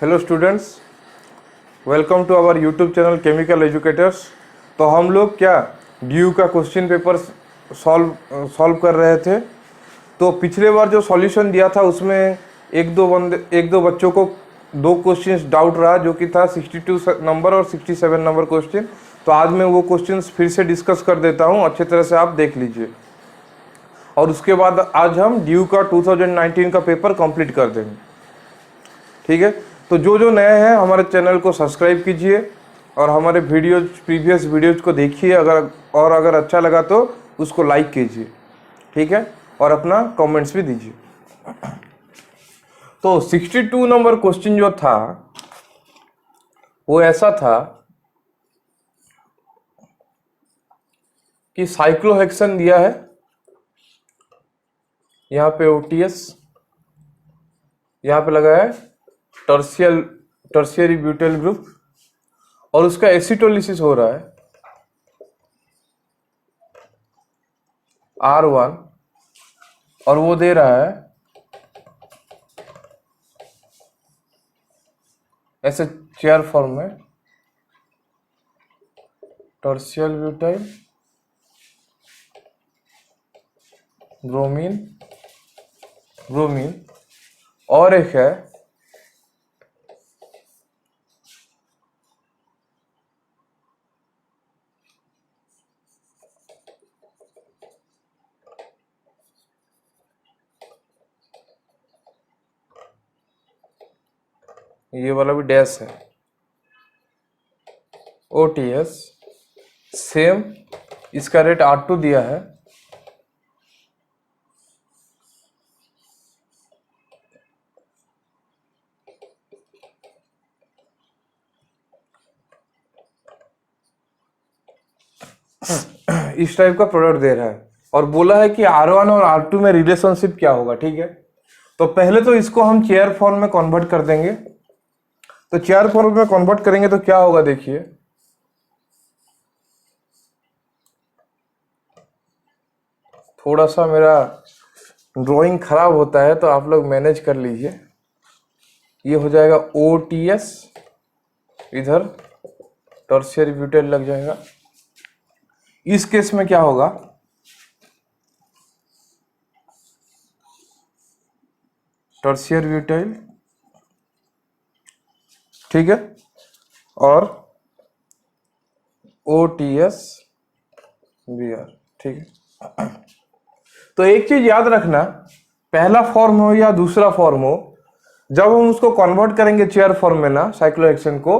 Hello students, welcome to our YouTube channel chemical educators. तो हम लोग क्या ड्यू का क्वेश्चन पेपर सॉल्व कर रहे थे। तो पिछले बार जो सॉल्यूशन दिया था उसमें एक दो बच्चों को दो क्वेश्चंस डाउट रहा, जो कि था 62 नंबर और 67 नंबर क्वेश्चन। तो आज मैं वो क्वेश्चंस फिर से डिस्कस कर देता हूँ, अच्छे तरह से आप देख लीजिए। और उसके बाद आज हम ड्यू का 2019 का पेपर कंप्लीट कर देंगे, ठीक है। तो जो जो नए हैं हमारे चैनल को सब्सक्राइब कीजिए और हमारे प्रीवियस वीडियोज को देखिए। अगर अच्छा लगा तो उसको लाइक कीजिए, ठीक है, और अपना कमेंट्स भी दीजिए। तो 62 नंबर क्वेश्चन जो था वो ऐसा था कि साइक्लोहेक्सेन दिया है, यहाँ पे OTS, यहाँ पे लगा है टर्शियरी ब्यूटाइल ग्रुप, और उसका एसिटोलिसिस हो रहा है R1, और वो दे रहा है ऐसे चेयर फॉर्म में टर्शियल ब्यूटाइल ब्रोमीन, और एक है ये वाला भी डैश है OTS, सेम, इसका रेट R2 दिया है। इस टाइप का प्रोडक्ट दे रहा है और बोला है कि R1 और R2 में रिलेशनशिप क्या होगा, ठीक है। तो पहले तो इसको हम चेयर फॉर्म में कन्वर्ट कर देंगे। तो चेयर फॉर्म में कन्वर्ट करेंगे तो क्या होगा, देखिए। थोड़ा सा मेरा ड्राइंग खराब होता है तो आप लोग मैनेज कर लीजिए। ये हो जाएगा OTS, इधर टर्शियरी ब्यूटाइल लग जाएगा। इस केस में क्या होगा, टर्शियरी ब्यूटाइल, ठीक है, और OTS Br, ठीक है। तो एक चीज याद रखना, पहला फॉर्म हो या दूसरा फॉर्म हो, जब हम उसको कन्वर्ट करेंगे चेयर फॉर्म में ना साइक्लोहेक्सेन को,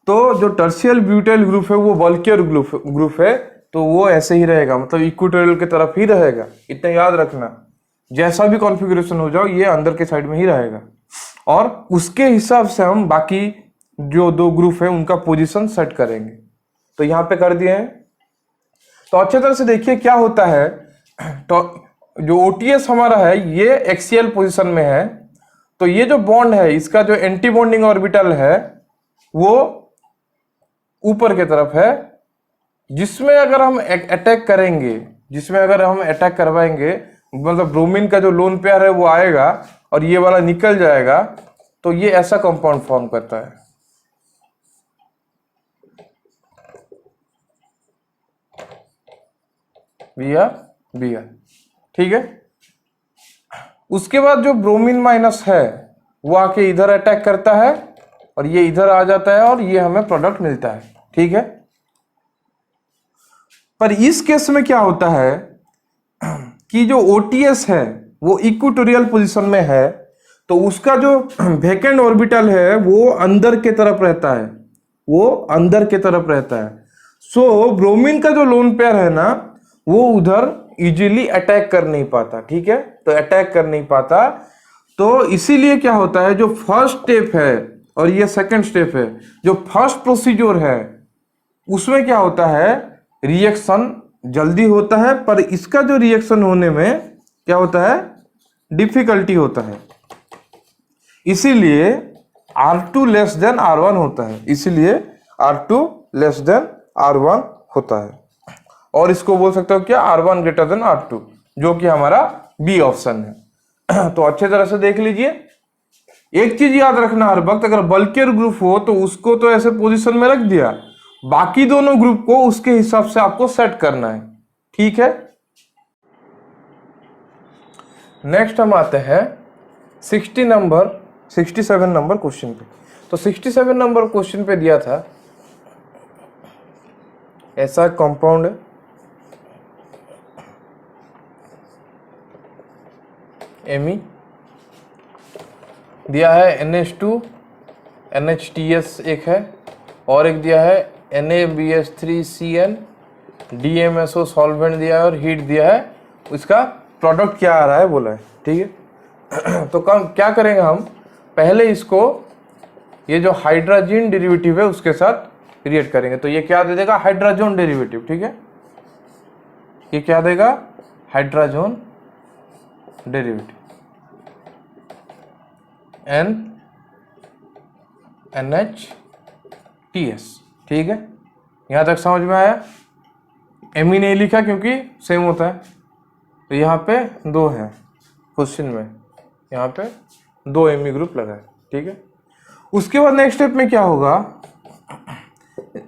तो जो टर्शियल ब्यूटाइल ग्रुप है वो बल्कियर ग्रुप है, तो वो ऐसे ही रहेगा, मतलब इक्वेटोरियल की तरफ ही रहेगा। इतना याद रखना, जैसा भी कॉन्फ़िगरेशन हो जाओ ये अंदर के साइड में ही रहेगा। और उसके हिसाब से हम बाकी जो दो ग्रुप है उनका पोजीशन सेट करेंगे। तो यहाँ पे कर दिए हैं। तो अच्छे तरह से देखिए क्या होता है। तो जो OTS हमारा है ये एक्सियल पोजीशन में है, तो ये जो बॉन्ड है इसका जो एंटी बॉन्डिंग ऑर्बिटल है वो ऊपर की तरफ है, जिसमें अगर हम अटैक करवाएंगे, मतलब ब्रोमीन का जो लोन पेयर है वो आएगा और ये वाला निकल जाएगा, तो ये ऐसा कंपाउंड फॉर्म करता है। Br, ठीक है। उसके बाद जो ब्रोमीन माइनस है वो आके इधर अटैक करता है और ये इधर आ जाता है और ये हमें प्रोडक्ट मिलता है, ठीक है। पर इस केस में क्या होता है कि जो OTS है वो इक्वेटोरियल पोजीशन में है, तो उसका जो वेकेंट ऑर्बिटल है वो अंदर के तरफ रहता है, सो ब्रोमीन का जो लोन पेयर है ना वो उधर इजीली अटैक कर नहीं पाता, ठीक है। तो अटैक कर नहीं पाता, तो इसीलिए क्या होता है, जो फर्स्ट स्टेप है और ये सेकंड स्टेप है, जो फर्स्ट प्रोसीजर है उसमें क्या होता है, रिएक्शन जल्दी होता है, पर इसका जो रिएक्शन होने में क्या होता है, डिफिकल्टी होता है। इसीलिए R2 लेस देन R1 होता है, और इसको बोल सकते हो क्या, R1 ग्रेटर देन R2, जो कि हमारा B ऑप्शन है। तो अच्छे तरह से देख लीजिए। एक चीज याद रखना हर वक्त, अगर बल्कियर ग्रुप हो तो उसको तो ऐसे पोजीशन में रख दिया, बाकी दोनों ग्रुप को उसके हिसाब से आपको सेट करना है, ठीक है। नेक्स्ट हम आते हैं 67 नंबर क्वेश्चन पे। तो 67 नंबर क्वेश्चन पे दिया था ऐसा कंपाउंड एमी दिया है NH2 NHTS एक है, और एक दिया है NaBH3CN DMSO सॉल्वेंट दिया है, और हीट दिया है, इसका प्रोडक्ट क्या आ रहा है बोला है, ठीक है। तो क्या करेंगे हम, पहले इसको ये जो हाइड्रोजन डेरिवेटिव है उसके साथ रिएक्ट करेंगे। तो ये क्या दे देगा, हाइड्रोजन डेरिवेटिव, ठीक है। ये क्या देगा, हाइड्रोजन डेरिवेटिव NHTS, ठीक है। यहां तक समझ में आया। एमी नहीं लिखा क्योंकि सेम होता है, तो यहाँ पे 2 है क्वेश्चन में, यहाँ पे 2 एमी ग्रुप लगा है, ठीक है। उसके बाद नेक्स्ट स्टेप में क्या होगा,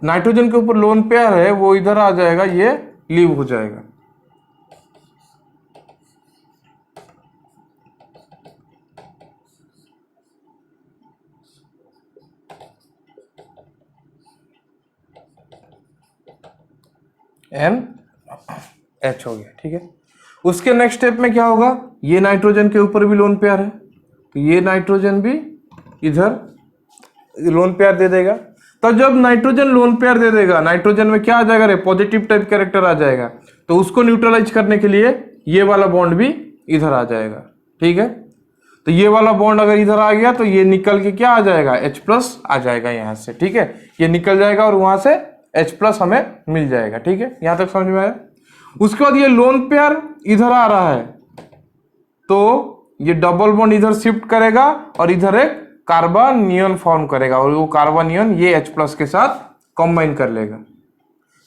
नाइट्रोजन के ऊपर लोन पेयर है वो इधर आ जाएगा, ये लीव हो जाएगा, NH हो गया, ठीक है। उसके नेक्स्ट स्टेप में क्या होगा, ये नाइट्रोजन के ऊपर भी लोन पेयर है, तो ये नाइट्रोजन भी इधर लोन पेयर दे देगा। तो जब नाइट्रोजन लोन पेयर दे देगा, नाइट्रोजन में क्या आ जाएगा रे, पॉजिटिव टाइप कैरेक्टर आ जाएगा, तो उसको न्यूट्रलाइज करने के लिए ये वाला बॉन्ड भी इधर आ जाएगा, ठीक है। तो ये वाला बॉन्ड अगर इधर आ गया तो ये निकल के क्या आ जाएगा, H+ आ जाएगा यहां से, ठीक है। ये निकल जाएगा और वहां से H+ हमें मिल जाएगा, ठीक है। यहां तक समझ में आया। उसके बाद ये लोन पेयर इधर आ रहा है, तो ये डबल बॉन्ड इधर शिफ्ट करेगा और इधर एक कार्बोनियन फॉर्म करेगा, और वो कार्बोनियन ये H+ के साथ कंबाइन कर लेगा।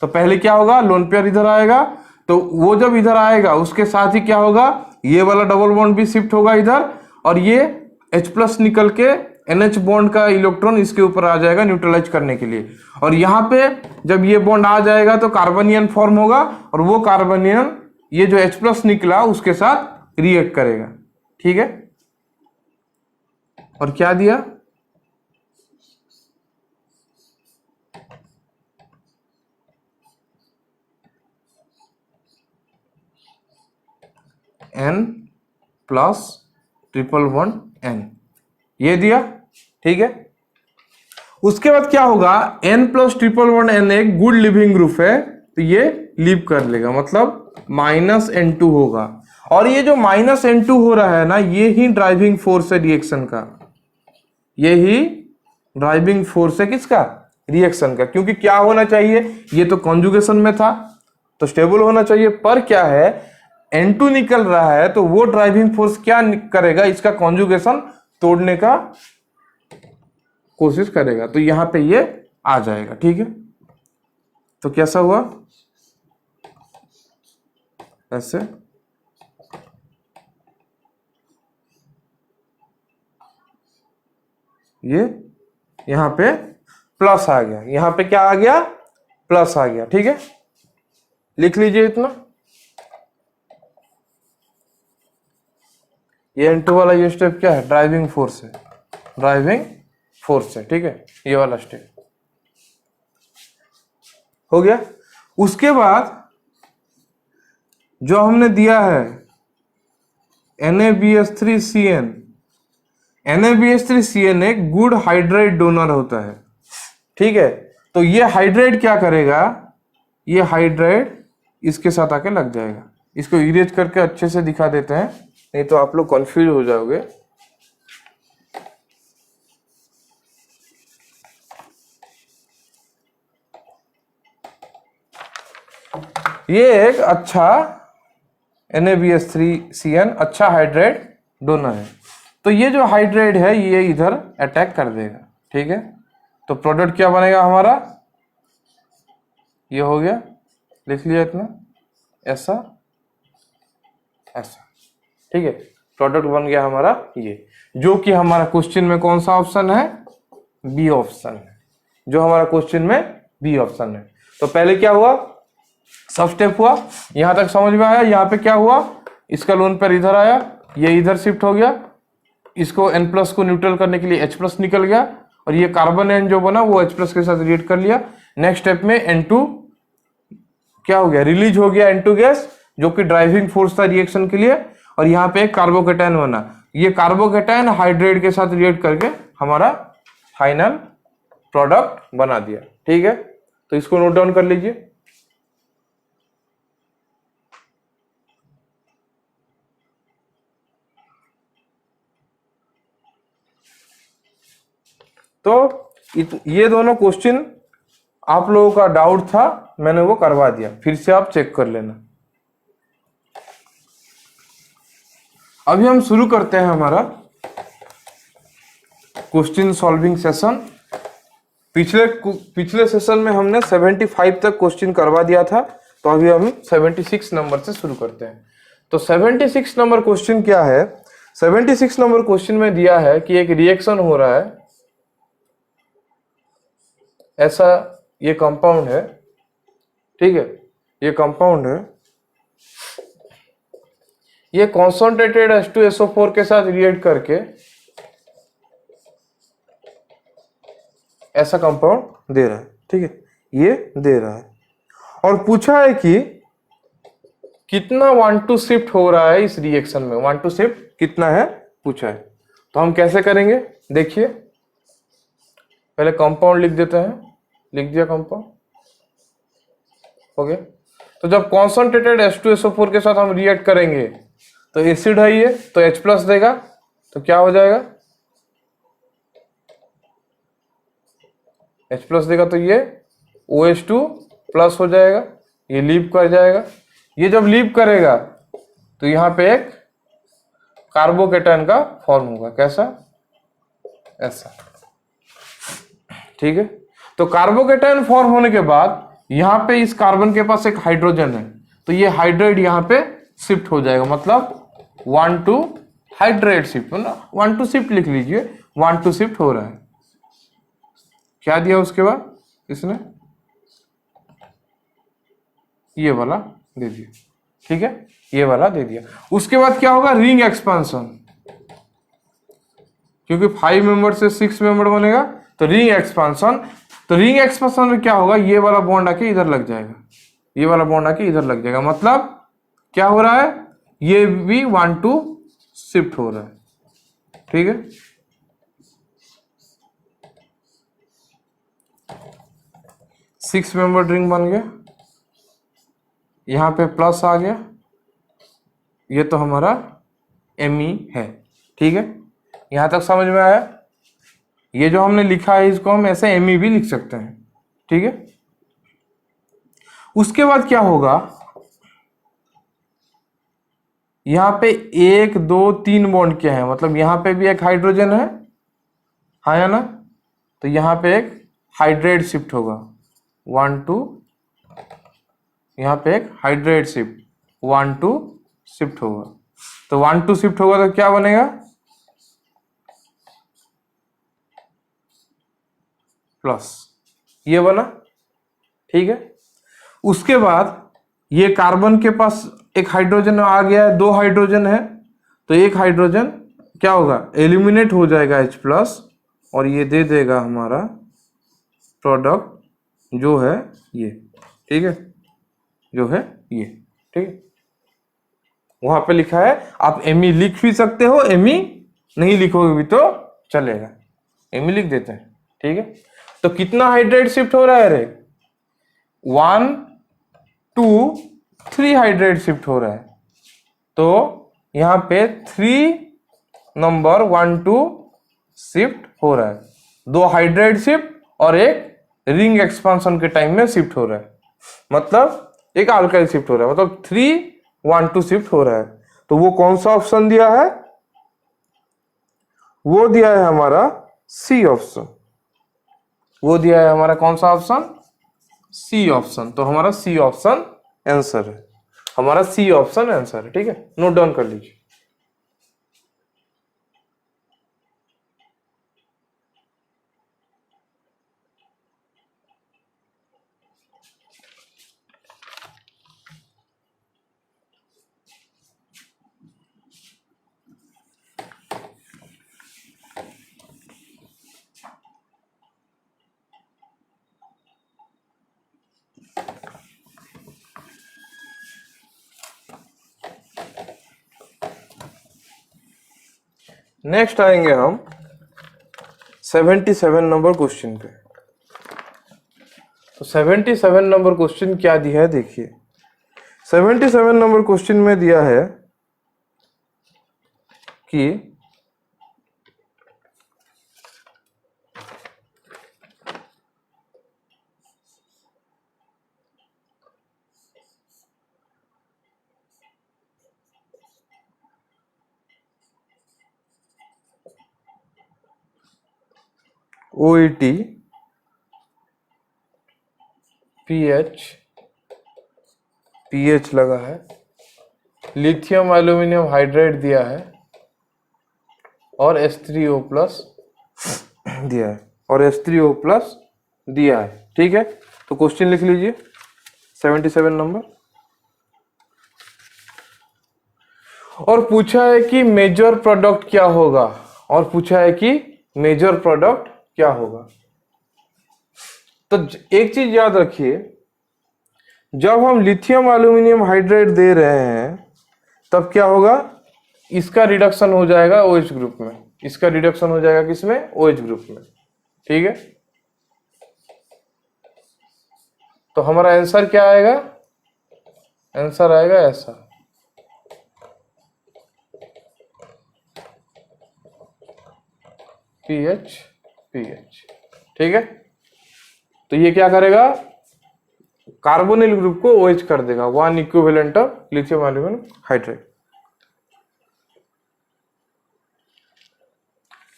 तो पहले क्या होगा, लोन पेयर इधर आएगा, तो वो जब इधर आएगा उसके साथ ही क्या होगा, ये वाला डबल बॉन्ड भी शिफ्ट होगा इधर, और ये H+ निकल के NH बॉन्ड का इलेक्ट्रॉन इसके ऊपर आ जाएगा न्यूट्रलाइज करने के लिए। और यहाँ पे जब ये बॉन्ड आ जाएगा तो कार्बोनियन फॉर्म होगा, और वो कार्बोनियन ये जो H+ निकला उसके साथ रिएक्ट करेगा, ठीक है। और क्या दिया, N+1N ये दिया, ठीक है। उसके बाद क्या होगा, N+1N एक गुड लिविंग ग्रुप है, तो ये लीव कर लेगा, मतलब -N2 होगा। और ये जो -N2 हो रहा है ना, ये ही ड्राइविंग फोर्स है रिएक्शन का, ये ही ड्राइविंग फोर्स है किसका, रिएक्शन का। क्योंकि क्या होना चाहिए, ये तो कॉन्जुगेशन में था तो स्टेबल होना चाहिए, पर क्या है N2 निकल रहा है, तो वो ड्राइविंग फोर्स क्या करेगा, इसका कॉन्जुगेशन तोड़ने का कोशिश करेगा, तो यहां पे ये आ जाएगा, ठीक है। तो कैसा हुआ, ऐसे ये यहां पे प्लस आ गया, यहां पे क्या आ गया, प्लस आ गया, ठीक है। लिख लीजिए इतना, ये N2 वाला ये स्टेप क्या है, ड्राइविंग फोर्स है, ड्राइविंग फोर्स है, ठीक है। ये वाला स्टेप हो गया। उसके बाद जो हमने दिया है NaBH3CN, NaBH3CN एक गुड हाइड्राइड डोनर होता है, ठीक है। तो ये हाइड्राइड क्या करेगा, ये हाइड्राइड इसके साथ आके लग जाएगा। इसको इरेज करके अच्छे से दिखा देते हैं, नहीं तो आप लोग कंफ्यूज हो जाओगे। ये एक अच्छा NaBH3CN अच्छा हाइड्राइड डोनर है, तो ये जो हाइड्राइड है ये इधर अटैक कर देगा, ठीक है। तो प्रोडक्ट क्या बनेगा हमारा, ये हो गया, लिख लिया इतना, ऐसा ऐसा, ठीक है। प्रोडक्ट बन गया हमारा ये, जो कि हमारा क्वेश्चन में कौन सा ऑप्शन है, बी ऑप्शन है, जो हमारा क्वेश्चन में बी ऑप्शन है। तो पहले क्या हुआ, सब स्टेप हुआ, यहां तक समझ में आया। यहाँ पे क्या हुआ, इसका लोन पर इधर आया, ये इधर शिफ्ट हो गया, इसको N प्लस को न्यूट्रल करने के लिए H प्लस निकल गया, और ये कार्बन N जो बना वो H प्लस के साथ रिएक्ट कर लिया। नेक्स्ट स्टेप में N2 क्या हो गया, रिलीज हो गया N2 गैस, जो कि ड्राइविंग फोर्स था रिएक्शन के लिए, और यहाँ पे एक कार्बोकेटायन बना। ये कार्बोकेटायन हाइड्रेट के साथ रिएक्ट करके हमारा फाइनल प्रोडक्ट बना दिया। ठीक है, तो इसको नोट डाउन कर लीजिए। तो ये दोनों क्वेश्चन आप लोगों का डाउट था, मैंने वो करवा दिया, फिर से आप चेक कर लेना। अभी हम शुरू करते हैं हमारा क्वेश्चन सॉल्विंग सेशन। पिछले सेशन में हमने 75 तक क्वेश्चन करवा दिया था, तो अभी हम 76 नंबर से शुरू करते हैं। तो 76 नंबर क्वेश्चन क्या है, 76 नंबर क्वेश्चन में दिया है कि एक रिएक्शन हो रहा है, ऐसा ये कंपाउंड है, ठीक है, ये कंपाउंड है, ये कॉन्सेंट्रेटेड H2SO4 के साथ रिएक्ट करके ऐसा कंपाउंड दे रहा है। ठीक है, ये दे रहा है, और पूछा है कि कितना 1-2 शिफ्ट हो रहा है इस रिएक्शन में, 1-2 शिफ्ट कितना है पूछा है। तो हम कैसे करेंगे, देखिए पहले कंपाउंड लिख देते हैं, लिख दिया कंपाउंड, हो गया। तो जब कॉन्सेंट्रेटेड H2SO4 के साथ हम रिएक्ट करेंगे तो एसिड है ये, तो H प्लस देगा, तो क्या हो जाएगा, H प्लस देगा तो ये OH2 प्लस हो जाएगा, ये लीव कर जाएगा। ये जब लीव करेगा तो यहाँ पे एक कार्बोकेटायन का फॉर्म होगा, कैसा, ऐसा। ठीक है, तो कार्बोकेटायन फॉर्म होने के बाद यहाँ पे इस कार्बन के पास एक हाइड्रोजन है, तो ये हाइड्रेट यहाँ पे शिफ्ट हो जाएगा, मतलब 1-2 हाइड्रेट शिफ्ट हो ना, 1-2 शिफ्ट लिख लीजिए, 1-2 शिफ्ट हो रहा है। क्या दिया उसके बाद इसने, ये वाला दे दिया। ठीक है, ये वाला दे दिया। उसके बाद क्या होगा, रिंग एक्सपांशन, क्योंकि 5 मेंबर से 6 मेंबर बनेगा, तो रिंग एक्सपांशन। तो रिंग एक्सपांशन में क्या होगा, ये वाला बॉन्ड आके इधर लग जाएगा, ये वाला बॉन्ड आके इधर लग जाएगा, मतलब क्या हो रहा है, ये भी 1-2 शिफ्ट हो रहा है। ठीक है, 6 मेंबर रिंग बन गया, यहां पे प्लस आ गया, ये तो हमारा Me है। ठीक है, यहां तक समझ में आया। ये जो हमने लिखा है इसको हम ऐसे Me भी लिख सकते हैं। ठीक है, उसके बाद क्या होगा, यहां पे 1 2 3 बॉन्ड क्या है, मतलब यहां पे भी एक हाइड्रोजन है, हाँ या ना, तो यहां पे एक हाइड्रेट शिफ्ट होगा, 1-2, यहां पे एक हाइड्रेट शिफ्ट 1-2 शिफ्ट होगा, तो 1-2 शिफ्ट होगा तो क्या बनेगा, प्लस, ये बना। ठीक है, उसके बाद ये कार्बन के पास एक हाइड्रोजन आ गया है, 2 हाइड्रोजन है, तो एक हाइड्रोजन क्या होगा, एलिमिनेट हो जाएगा H प्लस, और ये दे देगा हमारा प्रोडक्ट जो है ये। ठीक है, जो है ये। ठीक है, वहां पे लिखा है, आप Me लिख भी सकते हो, Me नहीं लिखोगे भी तो चलेगा, Me लिख देते हैं। ठीक है, तो कितना हाइड्रेट शिफ्ट हो रहा है रे, 1 2 3 हाइड्रेट शिफ्ट हो रहा है, तो यहां पे 3 नंबर 1-2 शिफ्ट हो रहा है, 2 हाइड्रेट शिफ्ट और एक रिंग एक्सपांशन के टाइम में शिफ्ट हो रहा है, मतलब एक अल्काइल शिफ्ट हो रहा है, मतलब 3-1-2 शिफ्ट हो रहा है। तो वो कौन सा ऑप्शन दिया है, वो दिया है हमारा सी ऑप्शन, वो दिया है हमारा कौन सा ऑप्शन, सी ऑप्शन। तो हमारा सी ऑप्शन आंसर है, हमारा सी ऑप्शन आंसर है। ठीक है, नोट डाउन कर लीजिए। नेक्स्ट आएंगे हम 77 नंबर क्वेश्चन पे। तो 77 नंबर क्वेश्चन क्या दिया है देखिए। 77 नंबर क्वेश्चन में दिया है कि OET पीएच लगा है, लिथियम एल्यूमिनियम हाइड्राइड दिया है और H3O प्लस दिया है और H3O प्लस दिया है। ठीक है, तो क्वेश्चन लिख लीजिए 77 नंबर। और पूछा है कि मेजर प्रोडक्ट क्या होगा, और पूछा है कि मेजर प्रोडक्ट क्या होगा। तो एक चीज याद रखिए, जब हम लिथियम एल्यूमिनियम हाइड्राइड दे रहे हैं तब क्या होगा, इसका रिडक्शन हो जाएगा OH ग्रुप में, इसका रिडक्शन हो जाएगा किसमें, OH ग्रुप में। ठीक है, तो हमारा आंसर क्या आएगा, आंसर आएगा ऐसा, पीएच पीएच। ठीक है, तो ये क्या करेगा, कार्बोनिल ग्रुप को OH कर देगा, one equivalent of lithium aluminium hydride.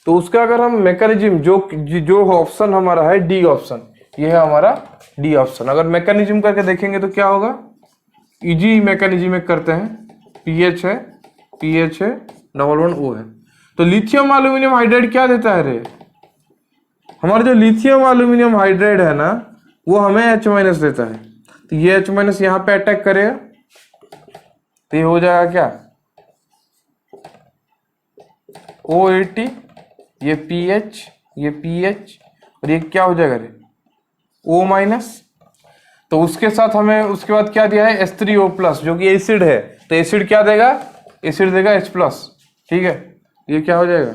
तो उसका अगर हम मैकेनिज्म, जो ऑप्शन हमारा है डी ऑप्शन, ये है हमारा डी ऑप्शन। अगर मैकेनिज्म करके देखेंगे तो क्या होगा, इजी मैकेनिज्म में करते हैं, पीएच है डबल वन O है। तो लिथियम एल्यूमिनियम हाइड्राइड क्या देता है रे, हमारा जो लिथियम एल्यूमिनियम हाइड्राइड है ना, वो हमें H- देता है। तो ये H- यहां पे अटैक करेगा, तो ये हो जाएगा क्या, OAT, ये पीएच और ये क्या हो जाएगा रे, O-। तो उसके साथ हमें उसके बाद क्या दिया है, H3O प्लस, जो कि एसिड है। तो एसिड क्या देगा, एसिड देगा H+। ठीक है, ये क्या हो जाएगा,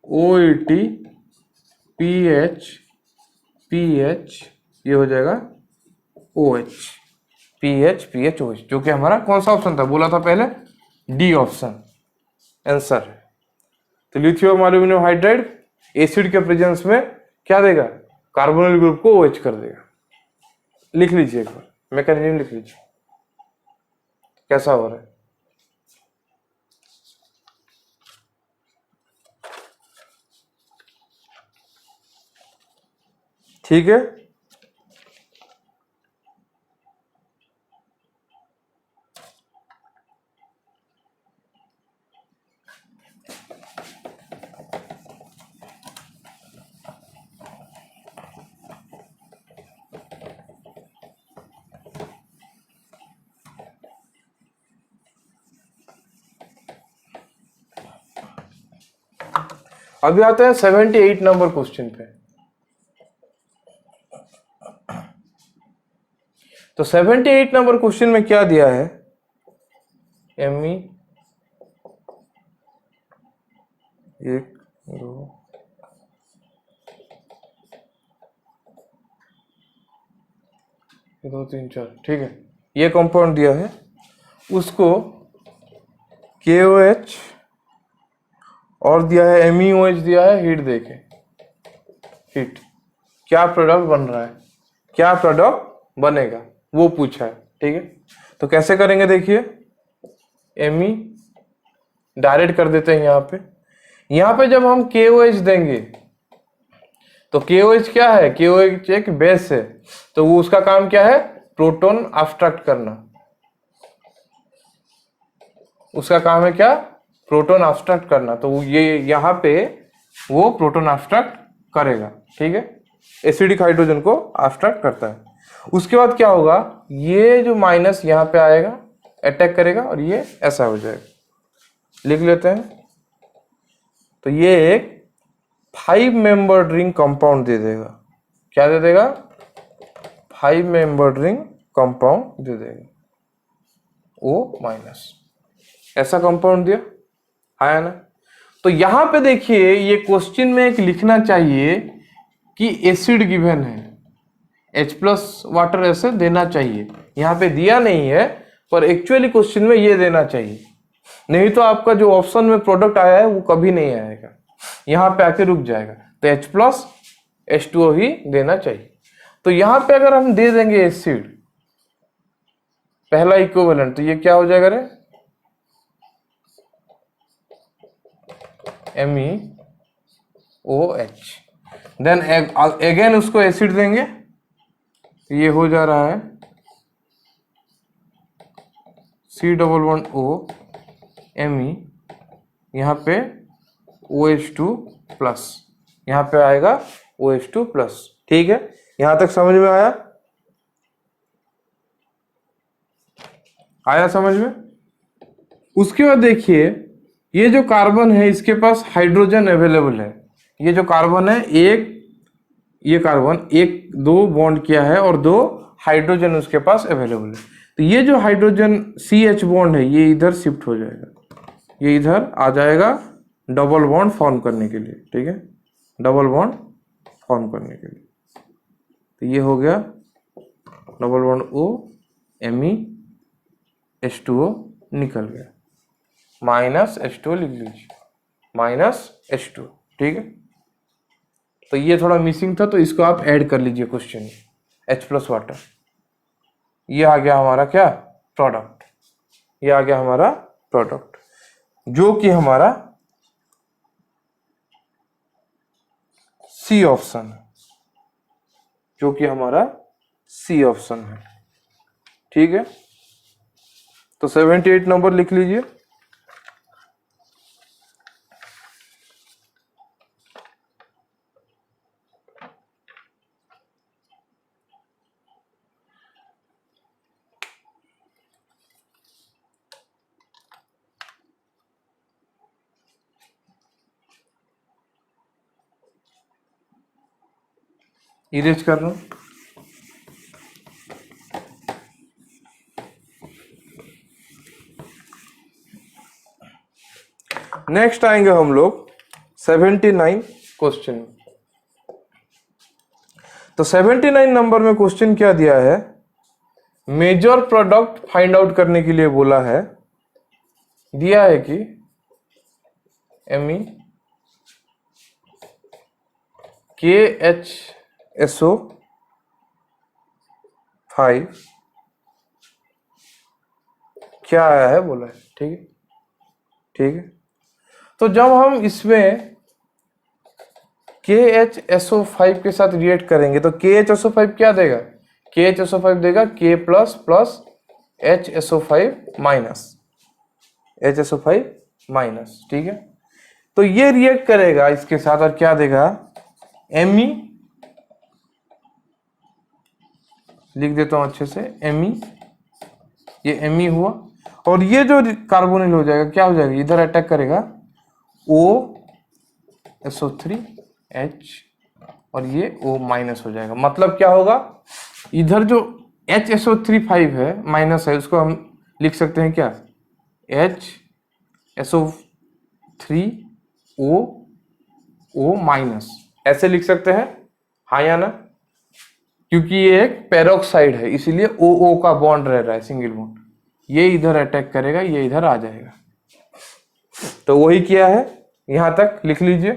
OET पीएच, ये हो जाएगा OH, पीएच OH, जो कि हमारा कौन सा ऑप्शन था, बोला था पहले, डी ऑप्शन आंसर है। तो लिथियम एल्यूमिनियम हाइड्राइड एसिड के प्रेजेंस में क्या देगा, कार्बोनिल ग्रुप को OH कर देगा। लिख लीजिए एक बार, मैकेनिज्म लिख लीजिए कैसा हो रहा है। ठीक है, अभी आते हैं 78 नंबर क्वेश्चन पे। तो 78 नंबर क्वेश्चन में क्या दिया है, Me 1 2 2 3 4, ठीक है, ये कंपाउंड दिया है, उसको KOH और दिया है MEOH दिया है, हीट देके, हीट क्या प्रोडक्ट बन रहा है, क्या प्रोडक्ट बनेगा वो पूछा है। ठीक है, तो कैसे करेंगे देखिए, Me डायरेक्ट कर देते हैं यहाँ पे जब हम KOH देंगे तो KOH क्या है, KOH एक बेस है, तो वो उसका काम क्या है, प्रोटॉन अब्स्ट्रैक्ट करना, उसका काम है क्या, प्रोटॉन अब्स्ट्रैक्ट करना। तो ये यहाँ पे वो प्रोटॉन अब्स्ट्रैक्ट करेगा। ठीक है, एसिडिक हाइड्रोजन को अब्स्ट्रैक्ट करता है। उसके बाद क्या होगा, ये जो माइनस यहाँ पे आएगा, अटैक करेगा और ये ऐसा हो जाएगा, लिख लेते हैं। तो ये एक 5 मेंबर्ड रिंग कंपाउंड दे देगा, क्या दे देगा, 5 मेंबर्ड रिंग कंपाउंड दे देगा, O-। ऐसा कंपाउंड दिया, आया ना। तो यहां पे देखिए ये क्वेश्चन में एक लिखना चाहिए कि एसिड गिवन है, H+ वाटर ऐसे देना चाहिए, यहाँ पे दिया नहीं है पर एक्चुअली क्वेश्चन में ये देना चाहिए, नहीं तो आपका जो ऑप्शन में प्रोडक्ट आया है वो कभी नहीं आएगा, यहाँ पे आके रुक जाएगा। तो H+ H2O ही देना चाहिए। तो यहाँ पे अगर हम दे देंगे एसिड पहला इक्विवेलेंट, तो ये क्या हो जाएगा रे, MEOH। देन अगेन उसको एसिड देंगे, ये हो जा रहा है C++O Me, यहाँ पे OH2+, यहाँ पे आएगा OH2+। ठीक है, यहां तक समझ में आया? आया समझ में? उसके बाद देखिए ये जो कार्बन है इसके पास हाइड्रोजन अवेलेबल है, ये जो कार्बन है ये कार्बन 1-2 बॉन्ड किया है और 2 हाइड्रोजन उसके पास अवेलेबल है। तो ये जो हाइड्रोजन CH बॉन्ड है ये इधर शिफ्ट हो जाएगा, ये इधर आ जाएगा डबल बॉन्ड फॉर्म करने के लिए। ठीक है, डबल बॉन्ड फॉर्म करने के लिए। तो ये हो गया double bond O Me H2O निकल गया, -H2O लिख लीजिए, -H2। ठीक है, तो ये थोड़ा मिसिंग था तो इसको आप ऐड कर लीजिए क्वेश्चन में, H+ वाटर। ये आ गया हमारा क्या, प्रोडक्ट। ये आ गया हमारा प्रोडक्ट जो कि हमारा सी ऑप्शन है, जो कि हमारा सी ऑप्शन है। ठीक है, तो 78 नंबर लिख लीजिए। इरेज कर रहा हूं। नेक्स्ट आएंगे हम लोग 79 क्वेश्चन। तो 79 नंबर में क्वेश्चन क्या दिया है, मेजर प्रोडक्ट फाइंड आउट करने के लिए बोला है। दिया है कि KHSO5 क्या आया है बोला है। ठीक है, ठीक है, तो जब हम इसमें KHSO5 के साथ रिएक्ट करेंगे तो KHSO5 क्या देगा, KHSO5 देगा K+ plus HSO5 minus, HSO5 minus. ठीक है, तो ये रिएक्ट करेगा इसके साथ और क्या देगा, Me, लिख देता हूं अच्छे से, Me, ये Me हुआ और ये जो कार्बोनिल हो जाएगा क्या हो जाएगा, इधर अटैक करेगा OSO3H और ये O माइनस हो जाएगा। मतलब क्या होगा, इधर जो HSO3 है माइनस है उसको हम लिख सकते हैं क्या, HSO3O माइनस, ऐसे लिख सकते हैं, हाँ या ना, क्योंकि ये एक पेरोक्साइड है इसीलिए OO का बॉन्ड रह रहा है, सिंगल बॉन्ड। ये इधर अटैक करेगा, ये इधर आ जाएगा। तो वही किया है, यहां तक लिख लीजिए,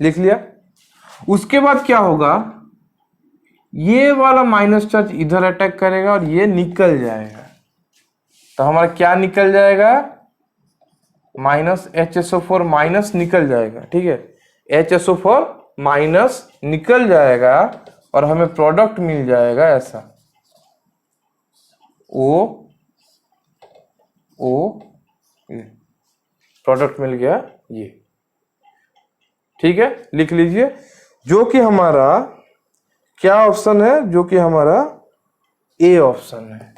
लिख लिया। उसके बाद क्या होगा, ये वाला माइनस चार्ज इधर अटैक करेगा और ये निकल जाएगा। तो हमारा क्या निकल जाएगा, -HSO4 माइनस निकल जाएगा। ठीक है, HSO4 माइनस निकल जाएगा और हमें प्रोडक्ट मिल जाएगा ऐसा, प्रोडक्ट मिल गया ये। ठीक है, लिख लीजिए, जो कि हमारा क्या ऑप्शन है, जो कि हमारा ए ऑप्शन है,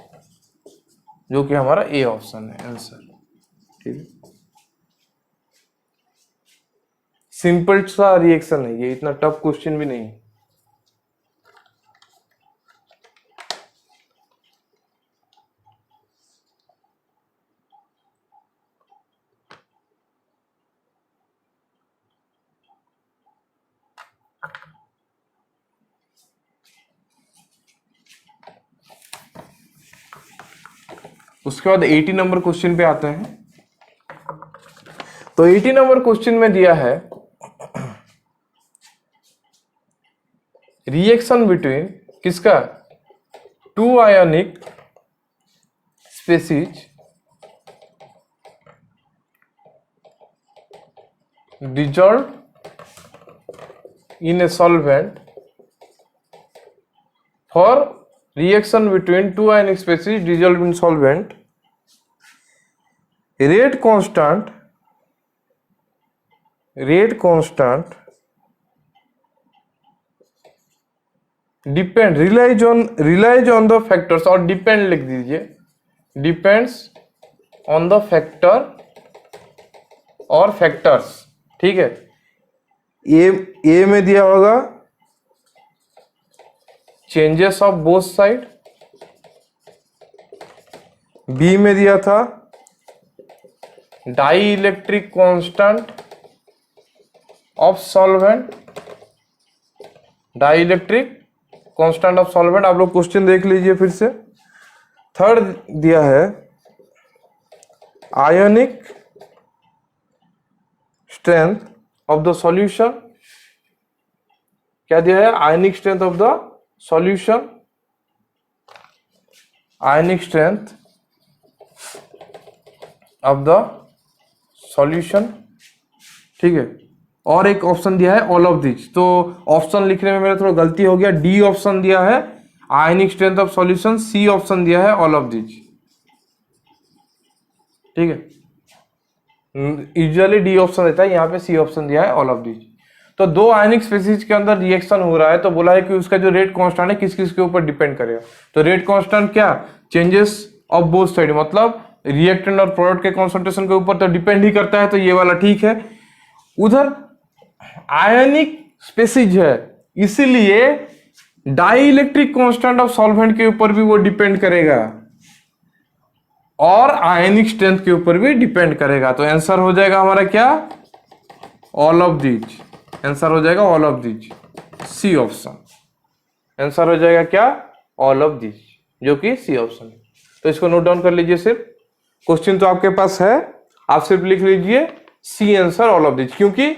जो कि हमारा ए ऑप्शन है आंसर। ठीक है, सिंपल सा रिएक्शन है ये, इतना टफ क्वेश्चन भी नहीं है। उसके बाद 80 नंबर क्वेश्चन पे आते हैं। तो 80 नंबर क्वेश्चन में दिया है रिएक्शन बिटवीन किसका, two ionic species dissolved in a solvent for reaction between two ionic species dissolved in solvent, rate constant depend relies on the factors, और depend लिख दीजिए, depends on the factor और factors, ठीक है। ए में दिया होगा changes of both side, B में दिया था dielectric constant of solvent, dielectric constant of solvent. आप लोग क्वेश्चन देख लीजिए फिर से। थर्ड दिया है ionic strength of the solution, क्या दिया है, ionic strength of the solution, ionic strength of the solution, ठीक है। और एक ऑप्शन दिया है ऑल ऑफ दिस, तो ऑप्शन लिखने में मेरा थोड़ा गलती हो गया, डी ऑप्शन दिया है ionic strength of solution, C option दिया है ऑल ऑफ दिस, ठीक है। यूजुअली डी ऑप्शन देता है, यहाँ पे सी ऑप्शन दिया है ऑल ऑफ दिस। तो दो आयनिक स्पीसीज के अंदर रिएक्शन हो रहा है, तो बोला है कि उसका जो रेट कांस्टेंट है किस किस के ऊपर डिपेंड करेगा। तो रेट कांस्टेंट क्या, चेंजेस ऑफ बोथ साइड, मतलब रिएक्टेंट और प्रोडक्ट के कॉन्सेंट्रेशन के ऊपर तो डिपेंड ही करता है, तो ये वाला ठीक है। उधर आयनिक स्पीसीज है, इसीलिए dielectric constant of solvent के ऊपर भी वो डिपेंड करेगा और आयनिक स्ट्रेंथ के ऊपर भी डिपेंड करेगा। तो आंसर हो जाएगा हमारा क्या, ऑल ऑफ दीज, आंसर हो जाएगा all of these, C option, answer हो जाएगा क्या, ऑल ऑफ दीज, जो कि सी ऑप्शन है। तो इसको नोट डाउन कर लीजिए, सिर्फ क्वेश्चन तो आपके पास है, आप सिर्फ लिख लीजिए C answer all of these, क्योंकि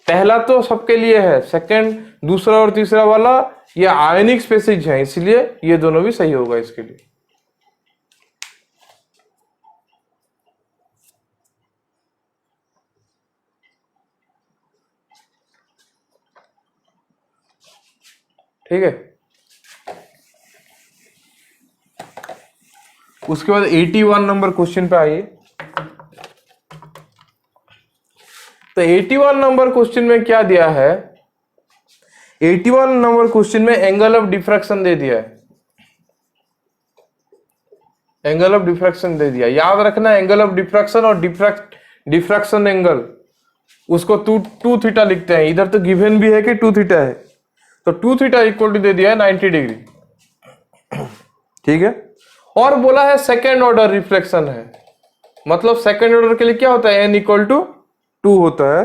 पहला तो सबके लिए है, सेकंड दूसरा और तीसरा वाला ये आयनिक स्पेसीज है, इसलिए ये दोनों भी सही होगा इसके लिए। ठीक है। उसके बाद 81 नंबर क्वेश्चन पे आइए। तो 81 नंबर क्वेश्चन में क्या दिया है, 81 नंबर क्वेश्चन में एंगल ऑफ डिफ्रैक्शन दे दिया है, एंगल ऑफ डिफ्रैक्शन दे दिया। याद रखना एंगल ऑफ डिफ्रैक्शन और डिफ्रैक्शन एंगल उसको टू थीटा लिखते हैं। इधर तो गिवन भी है कि 2 थीटा है, तो 2 थीटा इक्वल टू दे दिया है 90 डिग्री, ठीक है। और बोला है सेकेंड ऑर्डर रिफ्लेक्शन है, मतलब सेकेंड ऑर्डर के लिए क्या होता है, n इक्वल टू 2 होता है।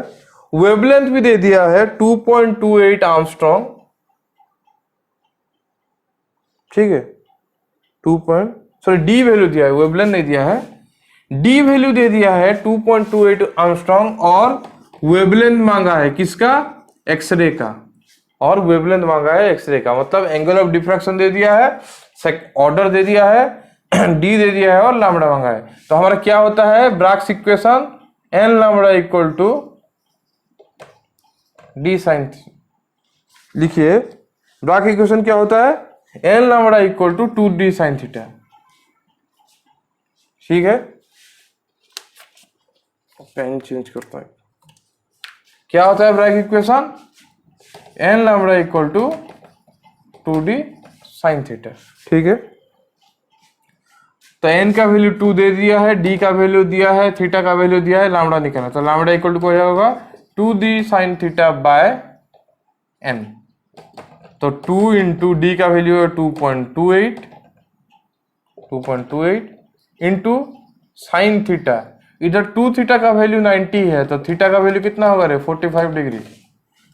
वेवलेंथ भी दे दिया है 2.28 आर्मस्ट्रॉन्ग, ठीक है। डी वैल्यू दिया है, वेवलेंथ नहीं दिया है, डी वैल्यू दे दिया है 2.28 आर्मस्ट्रॉन्ग, और वेवलेंथ मांगा है किसका, एक्सरे का, और वेवलेंथ मांगा है एक्सरे का। मतलब एंगल ऑफ डिफ्रैक्शन दे दिया है, ऑर्डर दे दिया है, डी दे दिया है और लैम्बडा मांगा है। तो हमारा क्या होता है, Bragg's equation n lambda equal to d sine, लिखिए ब्राग्स इक्वेशन क्या होता है, n lambda equal to 2d sine theta, ठीक है। पेन चेंज करता है, क्या होता है Bragg's equation, n lambda equal to 2d sine theta, ठीक है। तो एन का वैल्यू 2 दे दिया है, डी का वैल्यू दिया है, थीटा का वैल्यू दिया है, लैम्बडा निकालना। तो लैम्बडा इक्वल टू क्या होगा, 2d sine theta by N. तो 2 इंटू डी का वैल्यू है 2.28 इंटू साइन थीटा, इधर 2 थीटा का वैल्यू 90 है, तो थीटा का वैल्यू कितना होगा रे, 45 डिग्री।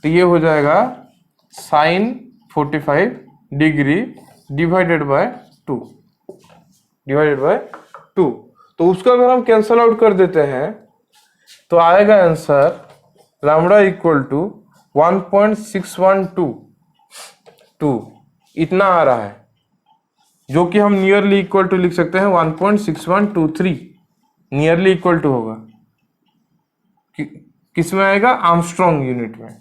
तो ये हो जाएगा sine 45 degree divided by 2, divided by 2। तो उसको अगर हम कैंसल आउट कर देते हैं तो आएगा आंसर लैम्बडा इक्वल टू 1.6122 इतना आ रहा है, जो कि हम नियरली इक्वल टू लिख सकते हैं 1.6123 नियरली इक्वल टू होगा किस में आएगा, आर्मस्ट्रॉन्ग यूनिट में,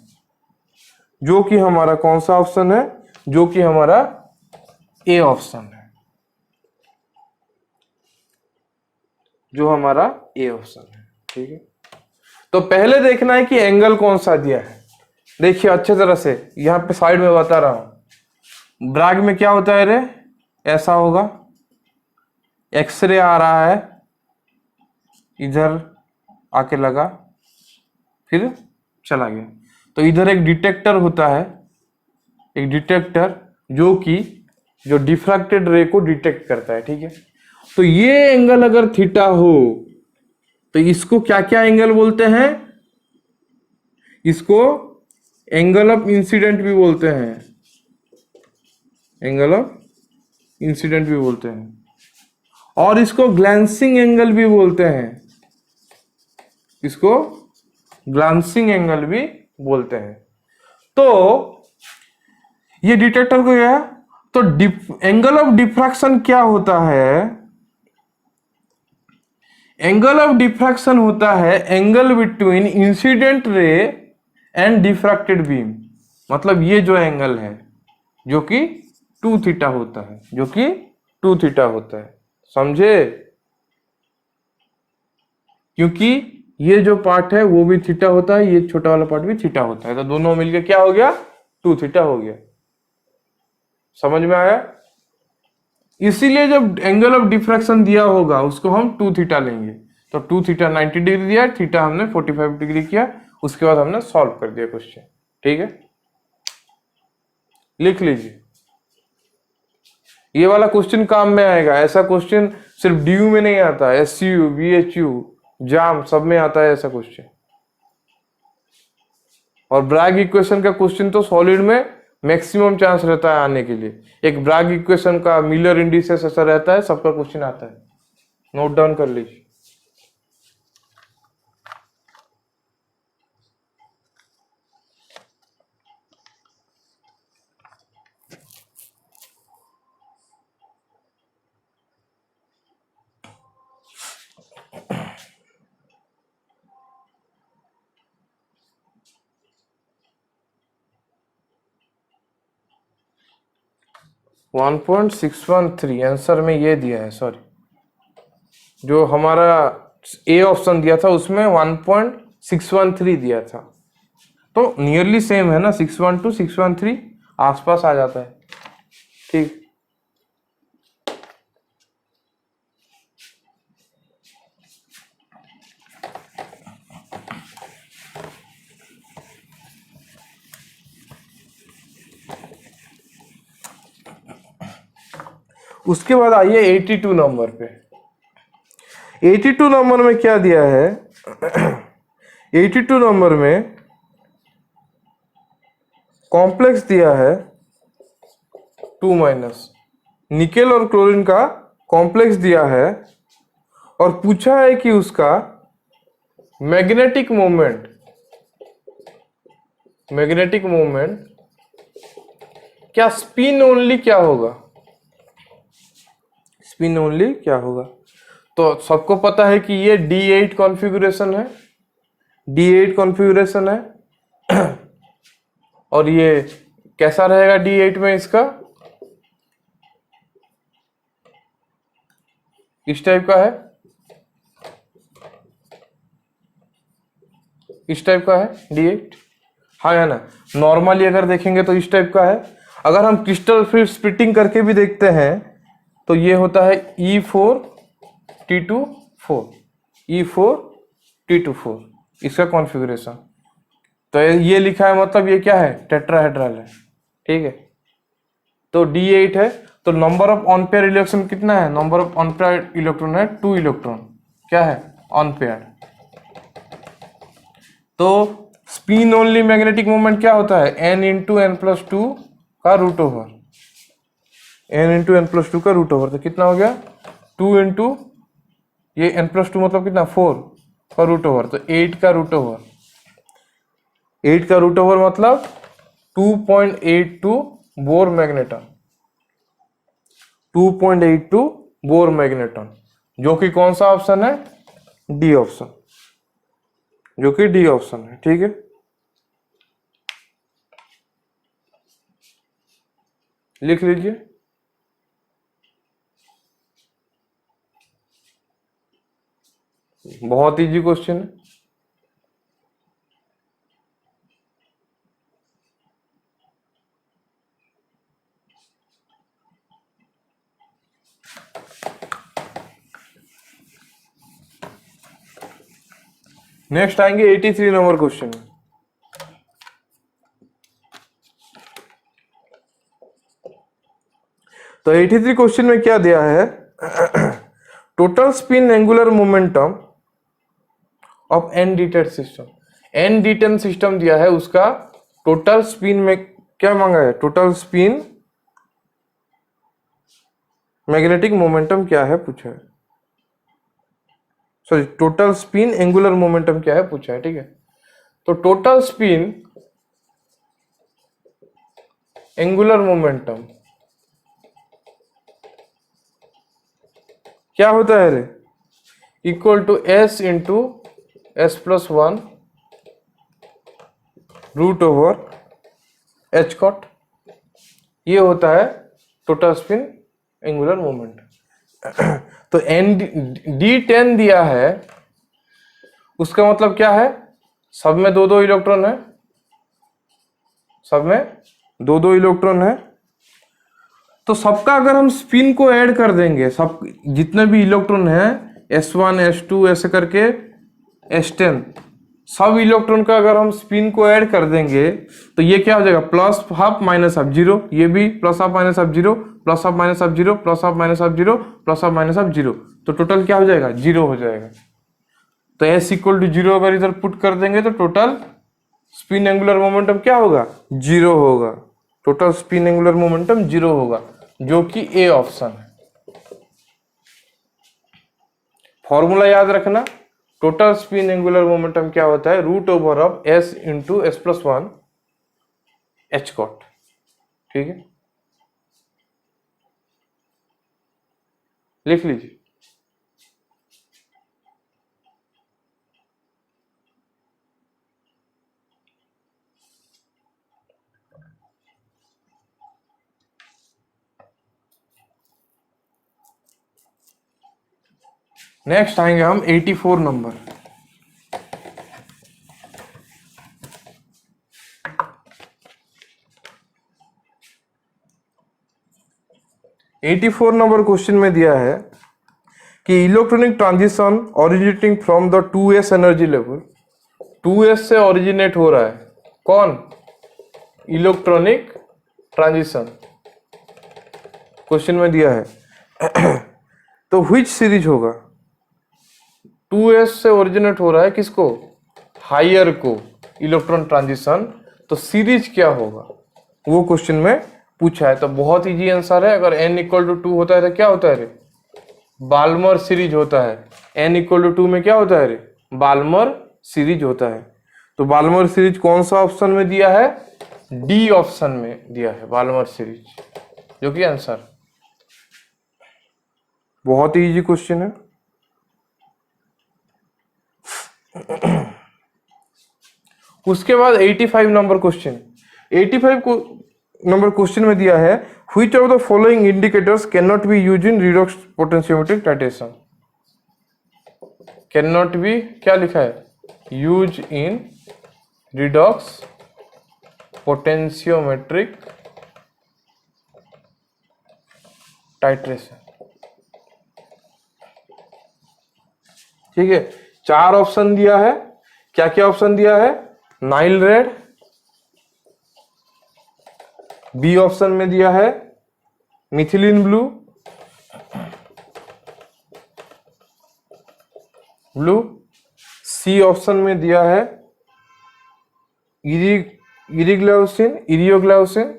जो कि हमारा कौन सा ऑप्शन है, जो कि हमारा ए ऑप्शन है, जो हमारा ए ऑप्शन है। ठीक है, तो पहले देखना है कि एंगल कौन सा दिया है। देखिए अच्छे तरह से यहां पे साइड में बता रहा हूं, ब्रैग में क्या होता है रे, ऐसा होगा, एक्सरे आ रहा है, इधर आके लगा, फिर चला गया। तो इधर एक डिटेक्टर होता है, एक डिटेक्टर जो डिफ्रैक्टेड रे को डिटेक्ट करता है। ठीक है, तो ये एंगल अगर थीटा हो तो इसको क्या क्या एंगल बोलते हैं, इसको एंगल ऑफ इंसिडेंट भी बोलते हैं, एंगल ऑफ इंसिडेंट भी बोलते हैं, और इसको ग्लैंसिंग एंगल भी बोलते हैं, इसको ग्लैंसिंग एंगल भी बोलते हैं। तो ये डिटेक्टर को गया, तो एंगल ऑफ डिफ्रैक्शन क्या होता है, एंगल ऑफ डिफ्रैक्शन होता है angle between incident ray and diffracted beam. मतलब ये जो एंगल है जो कि 2 थीटा होता है, जो कि 2 थीटा होता है, समझे, क्योंकि ये जो पार्ट है वो भी थीटा होता है, ये छोटा वाला पार्ट भी थीटा होता है, तो दोनों मिलके क्या हो गया, 2 थीटा हो गया। समझ में आया? इसीलिए जब एंगल ऑफ डिफ्रैक्शन दिया होगा उसको हम 2 थीटा लेंगे। तो 2 थीटा 90 डिग्री दिया, थीटा हमने 45 डिग्री किया, उसके बाद हमने सॉल्व कर दिया क्वेश्चन। ठीक है, लिख लीजिए, ये वाला क्वेश्चन काम में आएगा। ऐसा क्वेश्चन सिर्फ डीयू में नहीं आता, एसयू, बीएचयू, जाम सब में आता है ऐसा क्वेश्चन। और ब्रैग इक्वेशन का क्वेश्चन तो सॉलिड में मैक्सिमम चांस रहता है आने के लिए। एक ब्रैग इक्वेशन का मिलर इंडिसेस ऐसा रहता है, सबका क्वेश्चन आता है, नोट डाउन कर लीजिए। वन 1.613 आंसर में ये दिया है, सॉरी, जो हमारा ए ऑप्शन दिया था उसमें 1.613 दिया था, तो नियरली सेम है ना, 612 613 आसपास आ जाता है। ठीक, उसके बाद आइए 82 नंबर पे। 82 नंबर में क्या दिया है, 82 नंबर में कॉम्प्लेक्स दिया है 2-, निकेल और क्लोरीन का कॉम्प्लेक्स दिया है, और पूछा है कि उसका मैग्नेटिक मोमेंट क्या स्पिन ओनली क्या होगा, स्पिन ओनली क्या होगा। तो सबको पता है कि ये D8 कॉन्फ़िगरेशन है, D8 कॉन्फ़िगरेशन है, और ये कैसा रहेगा D8 में, इसका इस टाइप का है, इस टाइप का है D8, हाँ है ना। नॉर्मली अगर देखेंगे तो इस टाइप का है। अगर हम क्रिस्टल फिर स्प्लिटिंग करके भी देखते हैं तो ये होता है E4T2 4, E4T2 4 इसका कॉन्फ़िगरेशन। तो ये लिखा है, मतलब ये क्या है, टेट्राहेड्रल है। ठीक है, तो D8 है, तो नंबर ऑफ अनपेयर इलेक्ट्रॉन कितना है, नंबर ऑफ अनपेयर इलेक्ट्रॉन है 2 इलेक्ट्रॉन, क्या है, अनपेयर। तो स्पिन ओनली मैग्नेटिक मोमेंट क्या होता है, n×n+2 का रूट ओवर, n×n+2 का रूट ओवर, तो कितना हो गया 2 × ये n+2 मतलब कितना 4 का रूट ओवर, तो 8 का रूट ओवर, 8 का रूट ओवर मतलब 2.82 बोर मैग्नेटॉन, 2.82 बोर मैग्नेटॉन, जो कि कौन सा ऑप्शन है, डी ऑप्शन, जो कि डी ऑप्शन है। ठीक है, लिख लीजिए। बहुत इजी क्वेश्चन है। नेक्स्ट आएंगे 83 नंबर क्वेश्चन में। तो 83 क्वेश्चन में क्या दिया है, total spin angular momentum of an d ten system, an d ten system दिया है, उसका टोटल स्पिन में क्या मांगा है, टोटल स्पिन मैग्नेटिक मोमेंटम क्या है पूछा है, sorry total spin angular momentum क्या है पूछा है। ठीक है, तो टोटल स्पिन एंगुलर मोमेंटम क्या होता है रे, equal to S into s+1 root over H cut, ये होता है टोटल स्पिन एंगुलर मोमेंट। तो एन D10 दिया है, उसका मतलब क्या है, सब में दो दो इलेक्ट्रॉन है, सब में दो दो इलेक्ट्रॉन है, तो सबका अगर हम स्पिन को ऐड कर देंगे, सब जितने भी इलेक्ट्रॉन है s1 s2 ऐसे करके s10, सब इलेक्ट्रॉन का अगर हम स्पिन को ऐड कर देंगे तो ये क्या हो जाएगा, plus half minus half zero, ये भी plus half minus half zero, plus half minus half zero, plus half minus half zero, plus half minus half zero, तो टोटल क्या हो जाएगा, जीरो हो जाएगा। तो s इक्वल टू जीरो अगर इधर पुट कर देंगे तो टोटल स्पिन एंगुलर मोमेंटम क्या होगा, जीरो होगा, total spin angular momentum zero होगा, जो कि ए ऑप्शन है। फॉर्मूला याद रखना, टोटल स्पिन एंगुलर मोमेंटम क्या होता है, root over of s into s+1 H cut. ठीक है, लिख लीजिए। नेक्स्ट आएंगे हम 84 नंबर। नंबर क्वेश्चन में दिया है कि electronic transition originating from the 2s energy level, 2s से ओरिजिनेट हो रहा है, कौन, इलेक्ट्रॉनिक ट्रांजिशन क्वेश्चन में दिया है। तो व्हिच सीरीज होगा, 2s से ओरिजिनेट हो रहा है किसको, हायर को, इलेक्ट्रॉन ट्रांजिशन, तो सीरीज क्या होगा वो क्वेश्चन में पूछा है। तो बहुत इजी आंसर है, अगर n इक्वल टू 2 होता है तो क्या होता है रे, बाल्मर सीरीज होता है। n इक्वल टू 2 में क्या होता है रे, बाल्मर सीरीज होता है। तो बाल्मर सीरीज कौन सा ऑप्शन में दिया है, डी ऑप्शन में दिया है बाल्मर सीरीज, जो कि आंसर। बहुत ही इजी क्वेश्चन है। उसके बाद 85 नंबर क्वेश्चन, 85 नंबर क्वेश्चन में दिया है which of the following indicators can not be use in redox potentiometric titration, can not be क्या लिखा है, use in redox potentiometric titration. ठीक है, 4 ऑप्शन दिया है, क्या क्या ऑप्शन दिया है, नाइल रेड, बी ऑप्शन में दिया है मिथिलीन ब्लू, सी ऑप्शन में दिया है इरिग्लाउसिन, इरियोग्लाउसिन,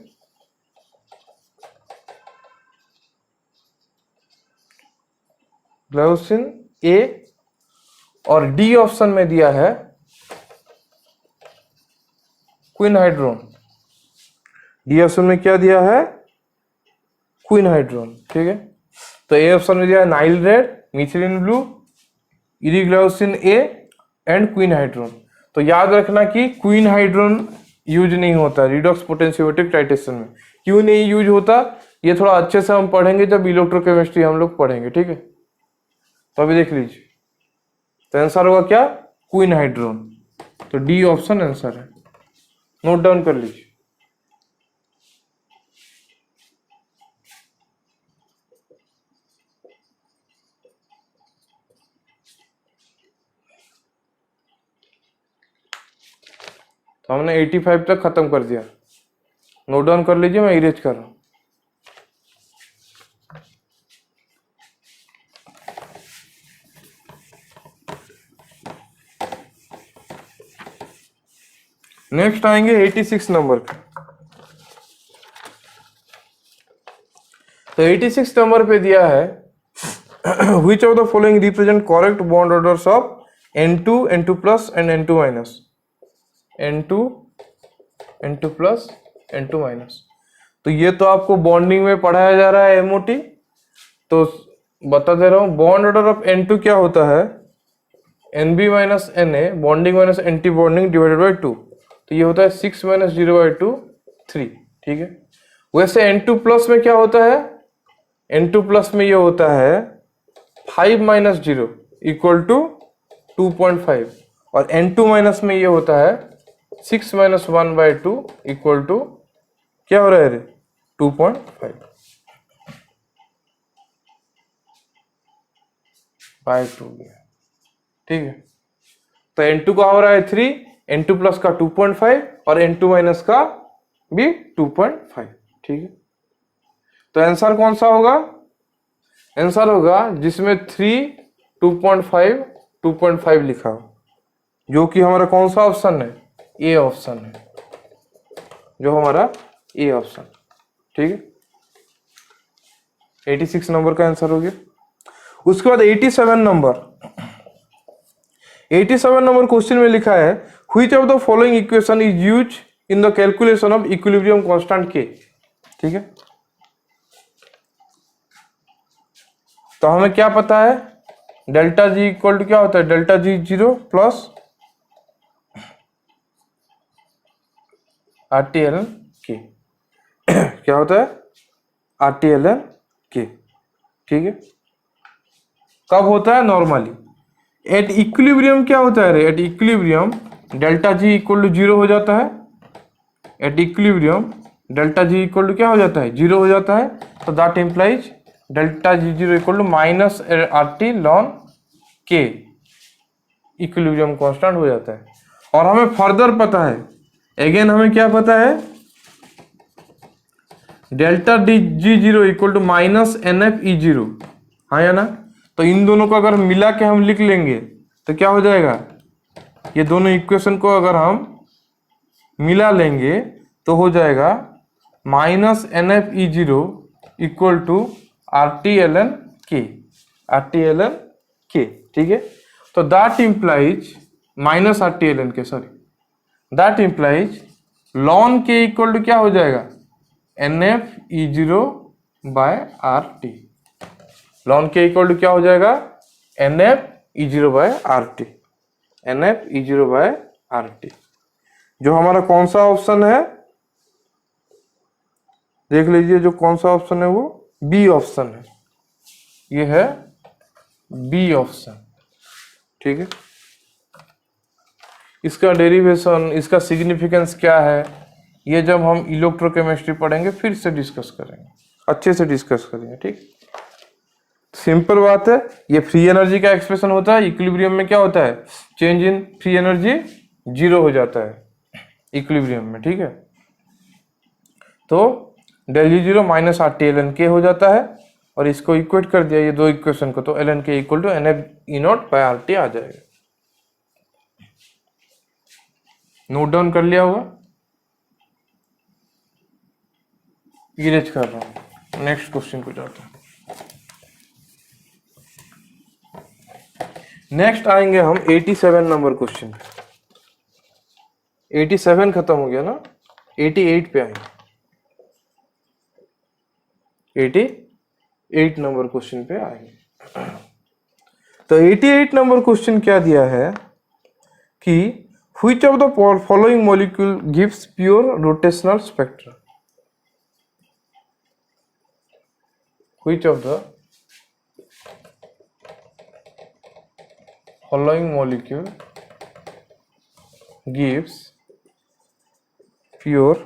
ग्लाउसिन ए, और डी ऑप्शन में दिया है क्विनहाइड्रोन। डी ऑप्शन में क्या दिया है? क्विनहाइड्रोन। ठीक है, तो ए ऑप्शन में दिया है Nile red, methylene blue, erioglaucine A and quinhydrone. तो याद रखना कि क्विनहाइड्रोन यूज नहीं होता रिडॉक्स पोटेंशियोमेट्रिक टाइट्रेशन में। क्यों नहीं यूज होता, ये थोड़ा अच्छे से हम पढ़ेंगे जब इलेक्ट्रोकेमिस्ट्री हम लोग पढ़ेंगे। ठीक है, तो अभी देख लीजिए, तो आंसर होगा क्या? क्विनहाइड्रोन। तो डी ऑप्शन आंसर है, नोट डाउन कर लीजिए। तो हमने 85 तक खत्म कर दिया, नोट डाउन कर लीजिए, मैं इरेज कर रहा हूं। नेक्स्ट आएंगे 86 नंबर पे। तो 86 नंबर पे दिया है which of the following represent correct bond orders of N2, N2 plus and N2 minus? N2, N2 plus, N2 minus। तो ये तो आपको बॉन्डिंग में पढ़ाया जा रहा है एमओटी, तो बता दे रहा हूं बॉन्ड ऑर्डर ऑफ N2 क्या होता है? NB minus Na bonding minus anti bonding divided by 2। तो ये होता है 6 माइनस 0/2 3। ठीक है, वैसे N2 प्लस में क्या होता है? N2 प्लस में ये होता है 5 माइनस 0 इक्वल टू 2.5, और N2 माइनस में ये होता है 6 माइनस 1/2 इक्वल टू क्या हो रहा है रे? 2.5 बाय 2। ठीक है, तो N2 का हो रहा है 3, N2 प्लस का 2.5 और N2 माइनस का भी 2.5। ठीक है, तो आंसर कौन सा होगा? आंसर होगा जिसमें 3, 2.5, 2.5 लिखा हो, जो कि हमारा कौन सा ऑप्शन है? ए ऑप्शन है, जो हमारा ए ऑप्शन। ठीक है, 86 नंबर का आंसर हो गया। उसके बाद 87 नंबर, 87 नंबर क्वेश्चन में लिखा है which of the following equation is use in the calculation of equilibrium constant के। ठीक है, तो हमें क्या पता है? डेल्टा जी इक्वल टू क्या होता है? डेल्टा जी 0 प्लस RT/ln के। क्या होता है? RT/ln के। ठीक है, कब होता है? नॉर्मली। एट इक्विलिब्रियम क्या होता है? At equilibrium delta G equal to 0 हो जाता है। At equilibrium delta G equal to क्या हो जाता है? 0 हो जाता है। तो that implies delta G 0 equal to minus RT/ln K equilibrium constant हो जाता है। और हमें फर्दर पता है, अगेन हमें क्या पता है? Delta G 0 equal to minus NFE0। हाँ या ना? तो इन दोनों को अगर मिला के हम लिख लेंगे तो क्या हो जाएगा? ये दोनों इक्वेशन को अगर हम मिला लेंगे तो हो जाएगा minus NFE0 equal to RT/ln के। RT/ln के। ठीक है, तो that implies minus RT/ln K, sorry, that implies ln K equal to क्या हो जाएगा? NFE0 by RT। ln K equal to क्या हो जाएगा? NFE0 by RT। NFE0 by RT, जो हमारा कौन सा ऑप्शन है? देख लीजिए, जो कौन सा ऑप्शन है वो बी ऑप्शन है। ये है बी ऑप्शन। ठीक है, इसका डेरिवेशन, इसका सिग्निफिकेंस क्या है, ये जब हम इलेक्ट्रोकेमिस्ट्री पढ़ेंगे फिर से डिस्कस करेंगे, अच्छे से डिस्कस करेंगे। ठीक, सिंपल बात है, ये फ्री एनर्जी का एक्सप्रेशन होता है। इक्विलिब्रियम में क्या होता है? चेंज इन फ्री एनर्जी 0 हो जाता है इक्विलिब्रियम में। ठीक है, तो डेल जी 0 माइनस RT/ln के हो जाता है, और इसको इक्वेट कर दिया ये दो इक्वेशन को, तो ln K equal to NFE0 by RT आ जाएगा। नोट डाउन कर लिया होगा, इरेज कर रहा हूं। नेक्स्ट क्वेश्चन को जाते हैं। नेक्स्ट आएंगे हम 87 नंबर क्वेश्चन। 87 खत्म हो गया ना, 88 पे आएंगे। 88 नंबर क्वेश्चन पे आएंगे। तो 88 नंबर क्वेश्चन क्या दिया है कि which of the following molecule gives pure rotational spectra. Which of the following molecule gives pure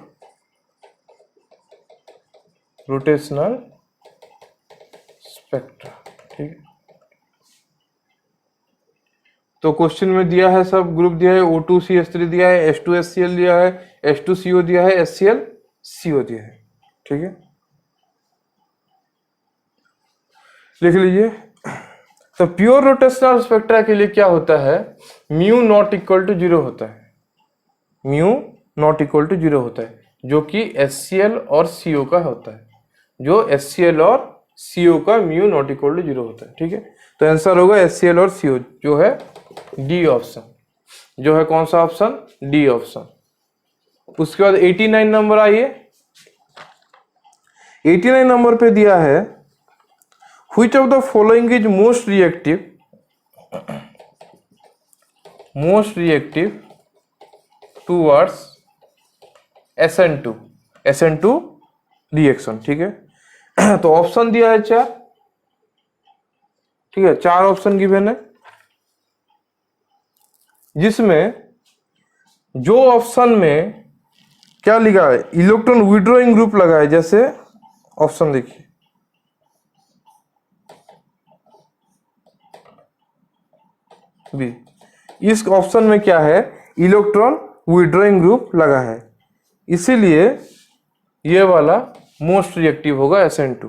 rotational spectra। ठीक है, तो क्वेश्चन में दिया है, सब ग्रुप दिया है, O2CH3 दिया है, H2HCl दिया है, H2CO दिया है, HClCO दिया है। ठीक है, लिख लीजिए। तो प्योर रोटेशनल स्पेक्ट्रा के लिए क्या होता है, म्यू नॉट इक्वल टू 0 होता है, म्यू नॉट इक्वल टू 0 होता है, जो कि HCl और CO का होता है, जो HCl और CO का म्यू नॉट इक्वल टू 0 होता है। ठीक है, तो आंसर होगा HCl और CO, जो है डी ऑप्शन, जो है कौन सा ऑप्शन, डी ऑप्शन। उसके बाद 89 नंबर आइए। 89 नंबर पे दिया है which of the following is most reactive towards SN2 reaction. ठीक है, तो ऑप्शन दिया है 4। ठीक है, 4 ऑप्शन गिवन है, जिसमें जो ऑप्शन में क्या लिखा है, इलेक्ट्रॉन विड्रॉइंग ग्रुप लगा है, जैसे ऑप्शन देखिए, बी, इस ऑप्शन में क्या है, इलेक्ट्रॉन विड्रॉइंग ग्रुप लगा है, इसीलिए ये वाला मोस्ट रिएक्टिव होगा SN2।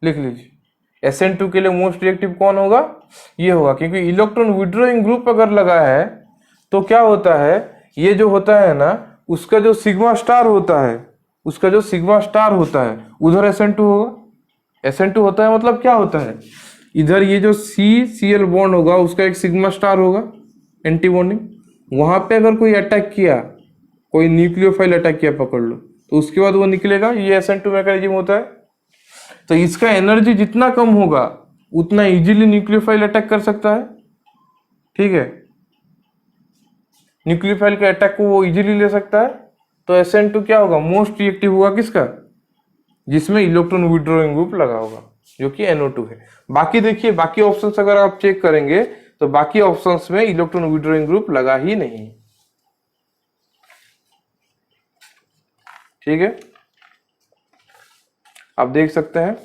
लिख लीजिए, SN2 के लिए मोस्ट रिएक्टिव कौन होगा, ये होगा, क्योंकि इलेक्ट्रॉन विड्रॉइंग ग्रुप अगर लगा है तो क्या होता है, ये जो होता है ना, उसका जो सिग्मा स्टार होता है, उसका जो सिग्मा स्टार होता है उधर SN2 होगा। SN2 होता है मतलब क्या होता है, इधर ये जो CCl बॉन्ड होगा उसका एक सिग्मा स्टार होगा एंटी बॉन्डिंग, वहां पे अगर कोई अटैक किया, कोई न्यूक्लियोफाइल अटैक किया पकड़ लो, तो उसके बाद वो निकलेगा, ये SN2 मैकेनिज्म होता है। तो इसका एनर्जी जितना कम होगा उतना इजीली न्यूक्लियोफाइल अटैक कर सकता है। ठीक है, न्यूक्लियोफाइल के अटैक को वो इजीली ले सकता है। तो SN2 क्या होगा, मोस्ट रिएक्टिव होगा किसका, जिसमें इलेक्ट्रॉन विड्रॉइंग ग्रुप लगा होगा, जो कि NO2 है। बाकी देखिए, बाकी ऑप्शंस अगर आप चेक करेंगे तो बाकी ऑप्शंस में इलेक्ट्रॉन विड्रॉइंग ग्रुप लगा ही नहीं। ठीक है, आप देख सकते हैं।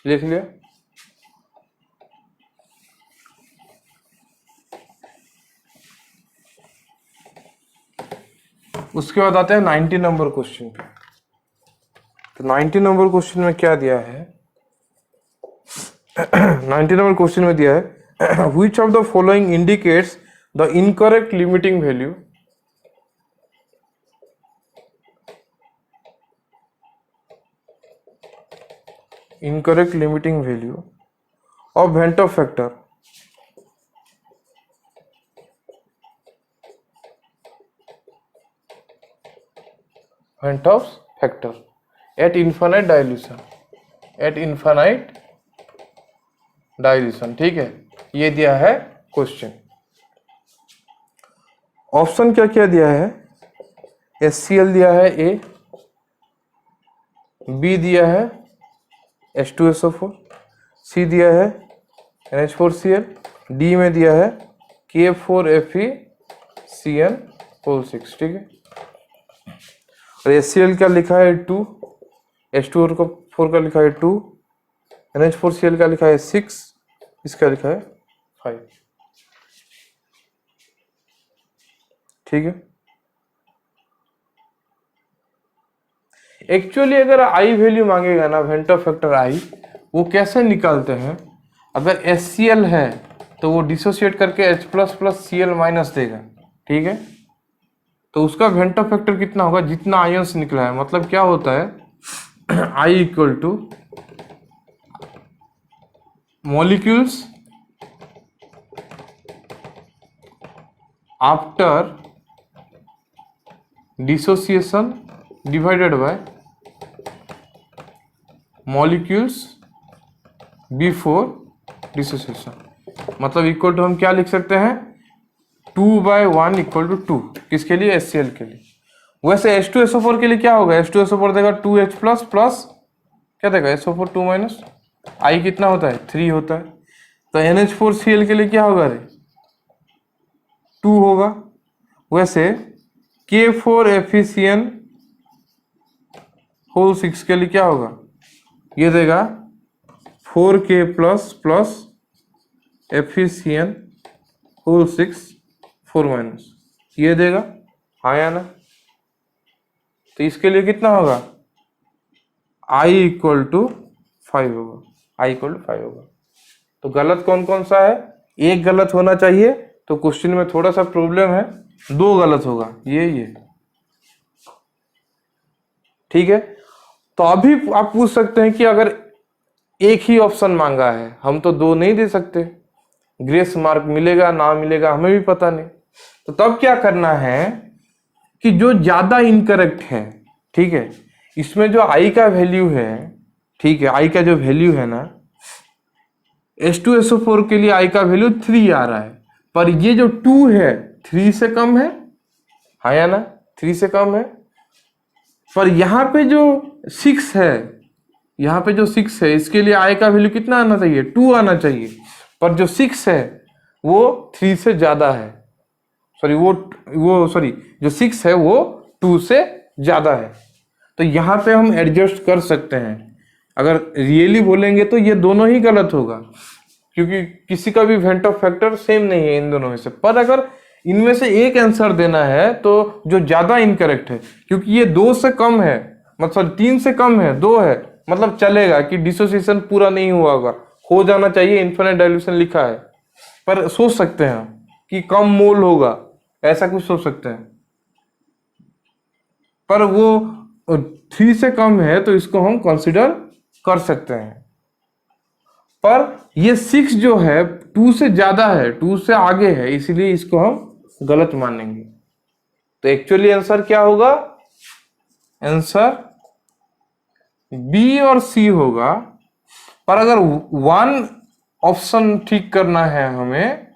लिख लिया। उसके बाद आते हैं 90 नंबर क्वेश्चन पे। तो 90 नंबर क्वेश्चन में क्या दिया है, 90 नंबर क्वेश्चन में दिया है which of the following indicates the incorrect limiting value of Van't factor at infinite dilution। ठीक है, ये दिया है क्वेश्चन। ऑप्शन क्या क्या दिया है, HCl दिया है A, B दिया है H2SO4, C दिया है NH4Cl, D में दिया है K4FeCN6। ठीक है, और HCl का लिखा है 2, H2O4 का लिखा है 2, NH4Cl का लिखा है 6, इसका लिखा है 5। ठीक है। एक्चुअली अगर आई वैल्यू मांगेगा ना वेंटर फैक्टर आई, वो कैसे निकालते हैं, अगर HCl है तो वो डिसोसिएट करके H plus plus Cl minus देगा। ठीक है, तो उसका वेंटर फैक्टर कितना होगा, जितना आयंस निकला है। मतलब क्या होता है I equal two molecules after dissociation divided by molecules before dissociation. मतलब इक्वल टू हम क्या लिख सकते हैं, 2/1 इक्वल टू 2, किसके लिए, HCl के लिए। वैसे H2SO4 के लिए क्या होगा, H2SO4 देगा 2H प्लस प्लस क्या देगा, SO4 2 माइनस, I कितना होता है, 3 होता है। तो NH4Cl के लिए क्या होगा रे, 2 होगा। वैसे K4FeCN होल 6 के लिए क्या होगा, ये देगा 4K plus plus FeCN whole 6 4 minus, ये देगा, हाँ या ना। तो इसके लिए कितना होगा, I इक्वल टू 5 होगा, I इक्वल टू 5 होगा। तो गलत कौन कौन सा है, एक गलत होना चाहिए, तो क्वेश्चन में थोड़ा सा प्रॉब्लम है, 2 गलत होगा, ये। ठीक है, तो अभी आप पूछ सकते हैं कि अगर एक ही ऑप्शन मांगा है, हम तो 2 नहीं दे सकते, ग्रेस मार्क मिलेगा ना मिलेगा हमें भी पता नहीं। तो तब क्या करना है कि जो ज्यादा इनकरेक्ट है, ठीक है, इसमें जो I का वैल्यू है, ठीक है, I का जो वैल्यू है ना, H2SO4 के लिए I का वैल्यू 3 आ रहा है, पर ये जो 2 है 3 से कम है, हाँ या ना, 3 से कम है। पर यहाँ पे जो 6 है, यहाँ पे जो 6 है, इसके लिए I का वैल्यू कितना आना चाहिए, 2 आना चाहिए, पर जो 6 है वो 3 से ज्यादा है, सॉरी जो 6 है वो 2 से ज्यादा है। तो यहाँ पे हम एडजस्ट कर सकते हैं। अगर रियली बोलेंगे तो ये दोनों ही गलत होगा, क्योंकि किसी का भी वेंटर फैक्टर सेम नहीं है इन दोनों में से। पर अगर इनमें से एक आंसर देना है तो जो ज्यादा इनकरेक्ट है, क्योंकि ये 2 से कम है, मतलब 3 से कम है, 2 है, मतलब चलेगा कि डिसोसिएशन पूरा नहीं हुआ होगा, हो जाना चाहिए, इन्फिनिट डाइल्यूशन लिखा है। पर सोच सकते हैं कि कम मोल होगा, ऐसा कुछ सोच सकते हैं, पर वो 3 से कम है तो इसको हम कंसिडर कर सकते हैं। पर ये 6 जो है 2 से ज्यादा है, 2 से आगे है, इसलिए इसको हम गलत मानेंगे। तो एक्चुअली आंसर क्या होगा, आंसर बी और सी होगा। पर अगर 1 ऑप्शन ठीक करना है हमें,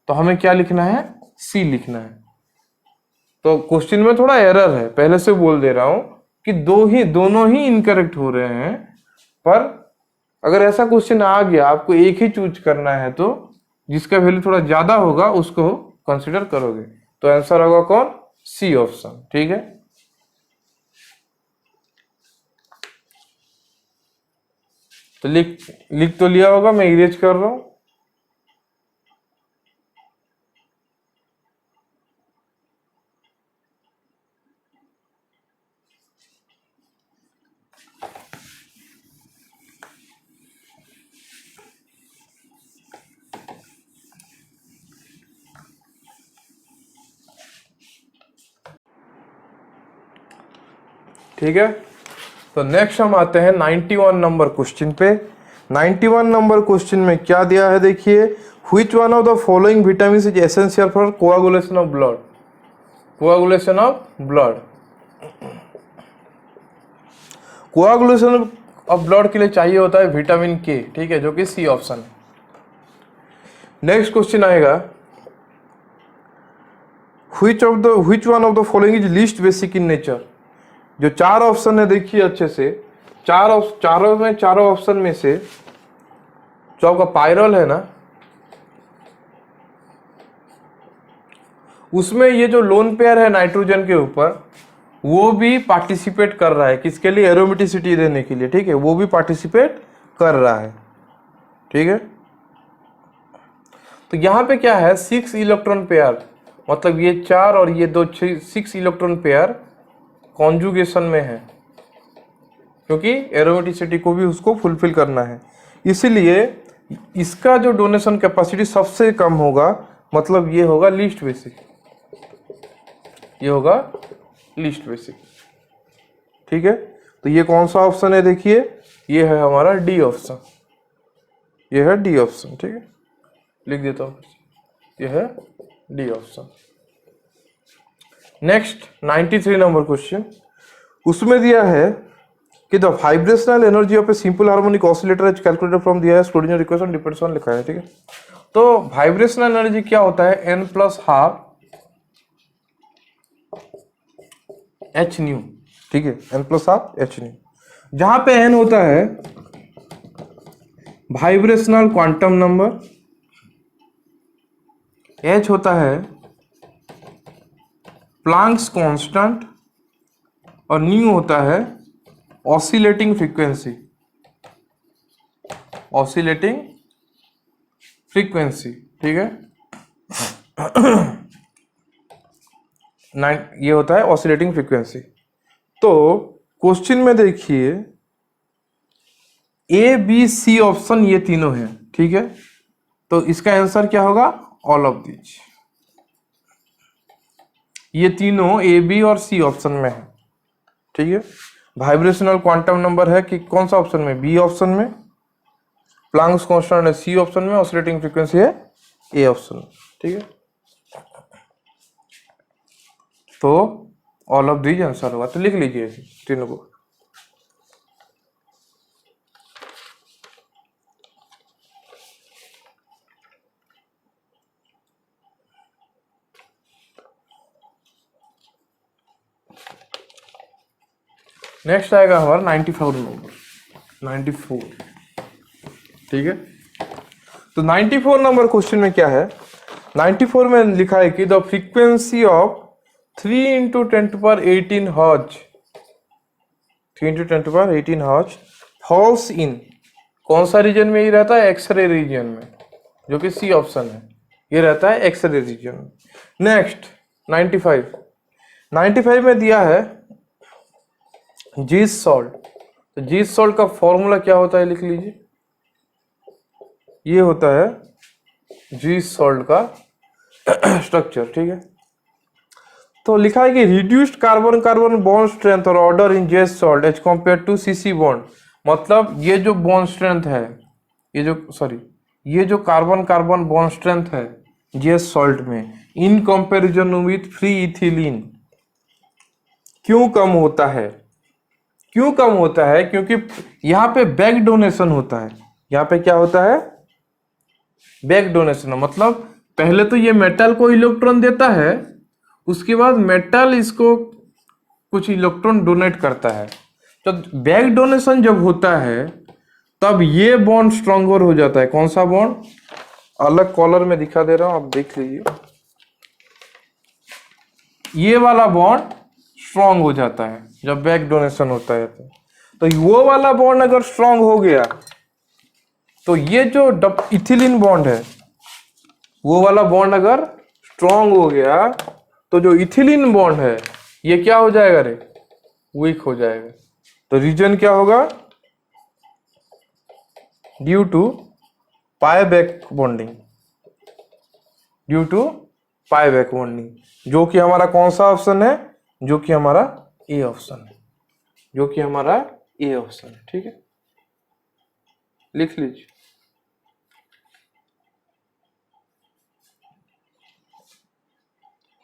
तो हमें क्या लिखना है, सी लिखना है। तो क्वेश्चन में थोड़ा एरर है, पहले से बोल दे रहा हूं कि दोनों ही इनकरेक्ट हो रहे हैं। पर अगर ऐसा क्वेश्चन आ गया, आपको एक ही चूज करना है, तो जिसका वैल्यू थोड़ा ज्यादा होगा उसको कंसिडर करोगे। तो आंसर होगा कौन, सी ऑप्शन। ठीक है, तो लिख तो लिया होगा, मैं इरेज कर रहा हूं। ठीक है, तो नेक्स्ट हम आते हैं 91 नंबर क्वेश्चन पे। 91 नंबर क्वेश्चन में क्या दिया है, देखिए, which one of the following vitamin is essential for coagulation of blood. Coagulation of blood, coagulation of blood के लिए चाहिए होता है विटामिन के, ठीक है, जो कि सी ऑप्शन है। नेक्स्ट क्वेश्चन आएगा, which one of the following is least basic in nature. जो 4 ऑप्शन है, देखिए अच्छे से, चारों ऑप्शन में से जो आपका पायरल है ना, उसमें ये जो लोन पेयर है नाइट्रोजन के ऊपर, वो भी पार्टिसिपेट कर रहा है, किसके लिए, एरोमेटिसिटी देने के लिए। ठीक है, वो भी पार्टिसिपेट कर रहा है। ठीक है, तो यहाँ पे क्या है 6 इलेक्ट्रॉन पेयर, मतलब ये 4 और ये 2 6 इलेक्ट्रॉन पेयर कॉन्जुगेशन में है, क्योंकि एरोमेटिसिटी को भी उसको फुलफिल करना है। इसीलिए इसका जो डोनेशन कैपेसिटी सबसे कम होगा, मतलब ये होगा लीस्ट बेसिक, ये होगा लीस्ट बेसिक। ठीक है, तो ये कौन सा ऑप्शन है, देखिए ये है हमारा डी ऑप्शन, ये है डी ऑप्शन। ठीक है, लिख देता हूँ, ये है D option. Next 93 number question, उसमें दिया है कि the vibrational energy of a simple harmonic oscillator is calculated from दिया है स्क्रोडिंगर इक्वेशन डिपेंड्स ऑन, लिखा है। ठीक है, तो वाइब्रेशनल एनर्जी क्या होता है, n plus half H new. ठीक है, n plus half H new, जहां पे n होता है वाइब्रेशनल क्वांटम नंबर, h होता है प्लैंक्स कांस्टेंट, और न्यू होता है ऑसिलेटिंग फ्रीक्वेंसी, ऑसिलेटिंग फ्रीक्वेंसी। ठीक है, ये होता है ऑसिलेटिंग फ्रीक्वेंसी। तो क्वेश्चन में देखिए ए बी सी ऑप्शन ये तीनों हैं। ठीक है, तो इसका आंसर क्या होगा, ऑल ऑफ दीज, ये तीनों ए बी और सी ऑप्शन में है। ठीक है, वाइब्रेशनल क्वांटम नंबर है कि कौन सा ऑप्शन में, बी ऑप्शन में, प्लैंक्स कांस्टेंट है सी ऑप्शन में, ऑसिलेटिंग फ्रीक्वेंसी है ए ऑप्शन में। ठीक है, तो ऑल ऑफ दीज आंसर होगा, तो लिख लीजिए तीनों को। नेक्स्ट आएगा हमारा 94 नंबर, 94। ठीक है, तो 94 नंबर क्वेश्चन में क्या है, 94 में लिखा है कि the frequency of 3 × 10⁻18 hertz, 3 × 10⁻18 hertz falls in, कौन सा रीजन में ये रहता है, एक्सरे रीजन में, जो कि सी ऑप्शन है, ये रहता है एक्सरे रीजन में। नेक्स्ट 95 में दिया है जीस सॉल्ट, तो जीस सॉल्ट का फॉर्मूला क्या होता है, लिख लीजिए, ये होता है जीस सॉल्ट का स्ट्रक्चर। ठीक है, तो लिखा है कि reduced carbon carbon bond strength और order in Zeise's salt as compare to CC bond, मतलब ये जो बॉन्ड स्ट्रेंथ है, ये जो कार्बन कार्बन बॉन्ड स्ट्रेंथ है जेस सॉल्ट में, in comparison with free ethylene क्यों कम होता है, क्यों कम होता है, क्योंकि यहाँ पे बैक डोनेशन होता है। यहाँ पे क्या होता है, बैक डोनेशन, मतलब पहले तो ये मेटल को इलेक्ट्रॉन देता है, उसके बाद मेटल इसको कुछ इलेक्ट्रॉन डोनेट करता है। तो बैक डोनेशन जब होता है तब ये बॉन्ड स्ट्रॉन्गर हो जाता है। कौन सा बॉन्ड, अलग कॉलर में दिखा दे रहा हूं, आप देख लीजिए, ये वाला बॉन्ड स्ट्रांग हो जाता है जब बैक डोनेशन होता है। तो वो वाला बॉन्ड अगर स्ट्रांग हो गया तो ये जो इथिलीन बॉन्ड है, वो वाला बॉन्ड अगर स्ट्रांग हो गया तो जो इथिलीन बॉन्ड है ये क्या हो जाएगा रे, वीक हो जाएगा। तो रीजन क्या होगा, due to pi back bonding, due to pi back bonding, जो कि हमारा कौन सा ऑप्शन है, जो कि हमारा ए ऑप्शन है, जो कि हमारा ए ऑप्शन है। ठीक है, लिख लीजिए।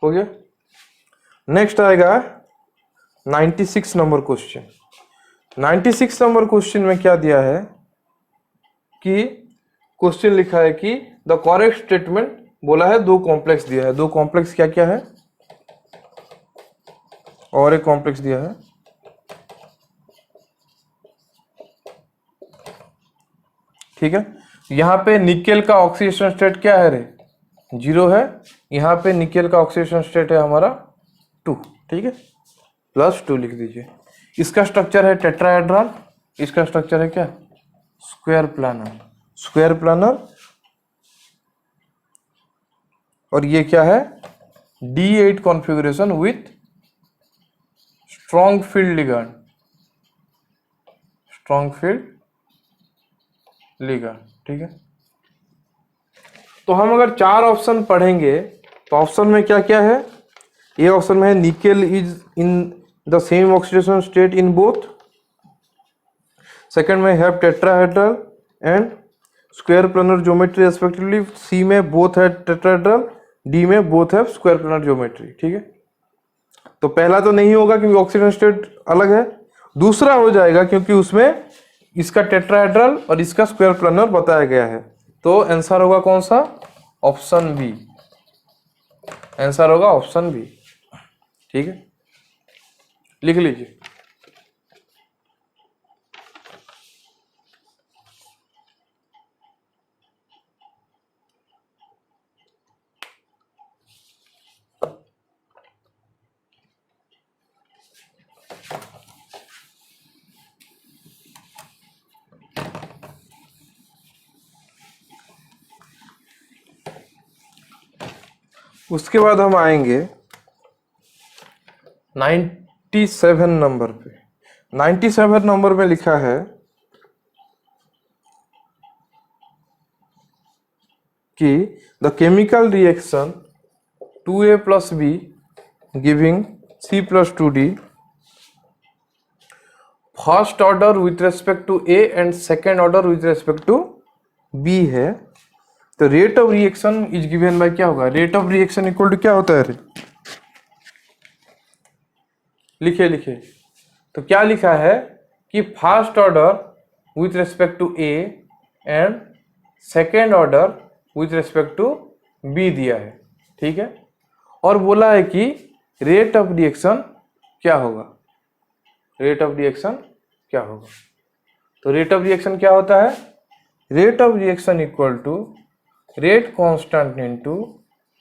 हो गया। नेक्स्ट आएगा 96 नंबर क्वेश्चन। 96 नंबर क्वेश्चन में क्या दिया है कि क्वेश्चन लिखा है कि द करेक्ट स्टेटमेंट, बोला है दो कॉम्प्लेक्स दिया है, दो कॉम्प्लेक्स क्या क्या है, और एक कॉम्प्लेक्स दिया है, ठीक है। यहां पे निकेल का ऑक्सीडेशन स्टेट क्या है रे, 0 है। यहां पे निकेल का ऑक्सीडेशन स्टेट है हमारा 2, ठीक है, +2 लिख दीजिए। इसका स्ट्रक्चर है टेट्राहेड्रल, इसका स्ट्रक्चर है क्या, स्क्वायर प्लानर। स्क्वायर प्लानर और ये क्या है, D8 configuration with strong field ligand, strong field ligand. ठीक है, तो हम अगर 4 ऑप्शन पढ़ेंगे तो ऑप्शन में क्या क्या है, ये ऑप्शन में है nickel is in the same oxidation state in both, second में है tetrahedral and square planar geometry respectively, C में बोथ है टेट्राहेड्रल, डी में बोथ है स्क्वायर प्लानर ज्योमेट्री। ठीक है, तो पहला तो नहीं होगा क्योंकि ऑक्सीडेशन स्टेट अलग है, दूसरा हो जाएगा क्योंकि उसमें इसका टेट्राहेड्रल और इसका स्क्वायर प्लानर बताया गया है। तो आंसर होगा कौन सा, ऑप्शन बी, आंसर होगा ऑप्शन बी। ठीक है, लिख लीजिए। उसके बाद हम आएंगे 97 नंबर पे। 97 नंबर में लिखा है कि the chemical reaction 2A + B giving C + 2D first order with respect to A and second order with respect to B है, तो rate of reaction is given by क्या होगा, rate of reaction equal to क्या होता है, लिखे लिखे। तो क्या लिखा है कि first order with respect to A and second order with respect to B दिया है। ठीक है, और बोला है कि रेट ऑफ रिएक्शन क्या होगा, रेट ऑफ रिएक्शन क्या होगा। तो रेट ऑफ रिएक्शन क्या होता है, rate of reaction equal to rate constant into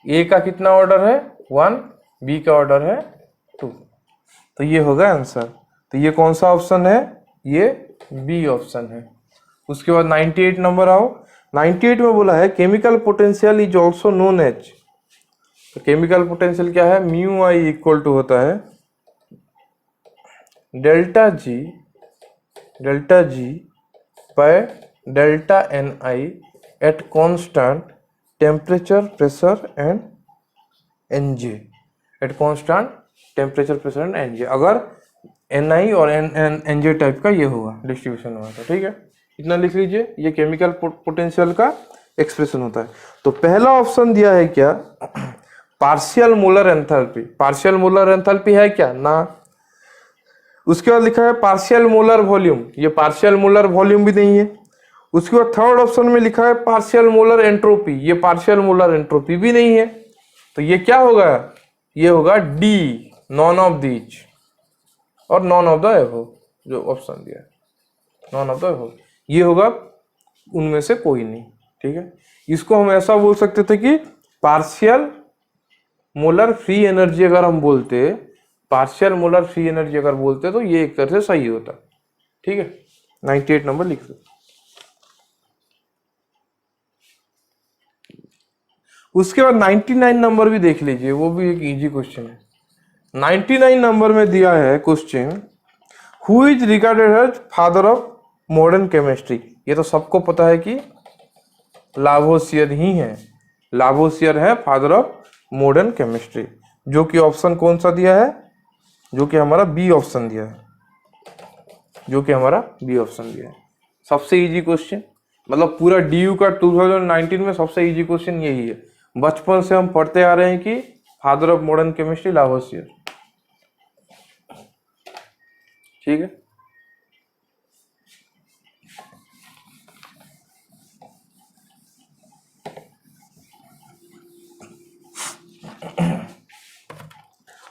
A का कितना ऑर्डर है 1, बी का ऑर्डर है 2। तो ये होगा आंसर। तो ये कौन सा ऑप्शन है, ये बी ऑप्शन है। उसके बाद 98 नंबर आओ। 98 में बोला है chemical potential is also known as, तो केमिकल पोटेंशियल क्या है, म्यू आई इक्वल टू होता है delta G by delta N I at constant temperature pressure and N J, at constant temperature pressure and N J, अगर N आई और N जे type का ये होगा डिस्ट्रीब्यूशन हुआ तो। ठीक है, इतना लिख लीजिए, ये केमिकल पोटेंशियल का एक्सप्रेशन होता है। तो पहला ऑप्शन दिया है क्या, partial molar enthalpy, partial molar enthalpy है क्या ना। उसके बाद लिखा है पार्शियल मोलर वॉल्यूम, ये पार्शियल मोलर वॉल्यूम भी नहीं है। उसके बाद थर्ड ऑप्शन में लिखा है पार्शियल मोलर एंट्रोपी, ये पार्शियल मोलर एंट्रोपी भी नहीं है। तो ये क्या होगा, ये होगा डी, नॉन ऑफ दीज और नॉन ऑफ द एबव, जो ऑप्शन दिया है नॉन ऑफ द एबव, ये होगा उनमें से कोई नहीं। ठीक है, इसको हम ऐसा बोल सकते थे कि पार्शियल मोलर फ्री एनर्जी अगर हम बोलते, पार्शियल मोलर फ्री एनर्जी अगर बोलते तो ये एक तरह से सही होता। ठीक है, 98 नंबर लिख दो। उसके बाद 99 नंबर भी देख लीजिए, वो भी एक इजी क्वेश्चन है। 99 नंबर में दिया है question, who is regarded as father of modern chemistry. ये तो सबको पता है कि लावोसियर ही है, लावोसियर है फादर ऑफ मॉडर्न केमिस्ट्री, जो कि ऑप्शन कौन सा दिया है, जो कि हमारा बी ऑप्शन दिया है, जो कि हमारा बी ऑप्शन दिया है। सबसे इजी क्वेश्चन, मतलब पूरा डीयू का 2019 में सबसे इजी क्वेश्चन यही है। बचपन से हम पढ़ते आ रहे हैं कि फादर ऑफ मॉडर्न केमिस्ट्री लावोसियर। ठीक है,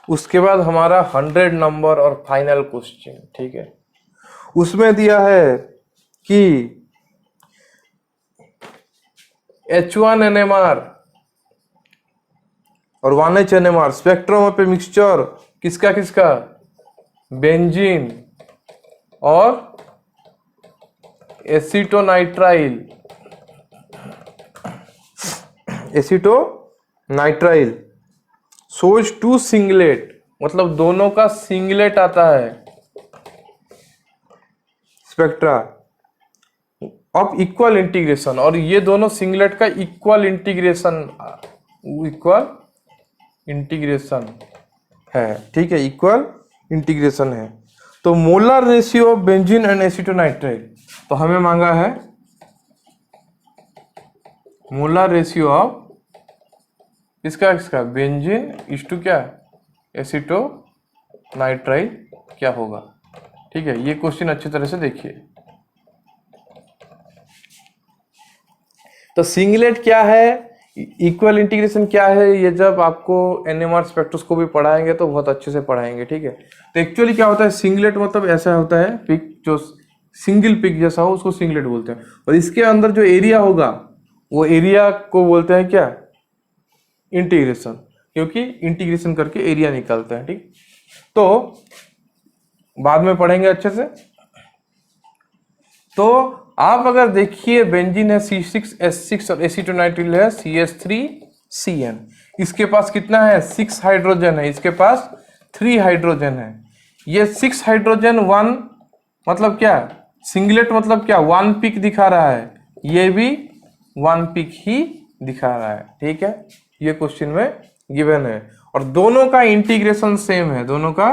उसके बाद हमारा 100 नंबर और फाइनल क्वेश्चन। ठीक है, उसमें दिया है कि H1NMR और 1HNMR spectrum of a mixture किसका किसका, बेंजीन और acetonitrile, acetonitrile nitrile shows two singlet, मतलब दोनों का सिंगलेट आता है स्पेक्ट्रा ऑफ इक्वल इंटीग्रेशन, और ये दोनों सिंगलेट का इक्वल इंटीग्रेशन है, ठीक है, इक्वल इंटीग्रेशन है। तो molar ratio of benzene and acetonitrile, तो हमें मांगा है मोलर रेशियो ऑफ इसका बेंजीन इस टू क्या एसीटोनाइट्राइल क्या होगा, ठीक है। ये क्वेश्चन अच्छी तरह से देखिए। तो सिंगलेट क्या है, इक्वल इंटीग्रेशन क्या है, ये जब आपको एनएमआर स्पेक्ट्रोस्कोपी पढ़ाएंगे तो बहुत अच्छे से पढ़ाएंगे, ठीक है। तो एक्चुअली क्या होता है, सिंगलेट मतलब ऐसा होता है पिक जो सिंगल पिक जैसा हो उसको सिंगलेट बोलते हैं, और इसके अंदर जो एरिया होगा वो एरिया को बोलते हैं क्या, इंटीग्रेशन, क्योंकि इंटीग्रेशन करके एरिया निकालते हैं, ठीक। तो बाद में पढ़ेंगे अच्छे से। तो आप अगर देखिए बेंजीन है C6H6 और एसीटोनाइट्राइल है CH3CN, इसके पास कितना है 6 हाइड्रोजन है, इसके पास 3 हाइड्रोजन है। ये 6 हाइड्रोजन 1 मतलब क्या, सिंगलेट मतलब क्या 1 पिक दिखा रहा है, ये भी 1 पिक ही दिखा रहा है, ठीक है। ये क्वेश्चन में गिवन है, और दोनों का इंटीग्रेशन सेम है, दोनों का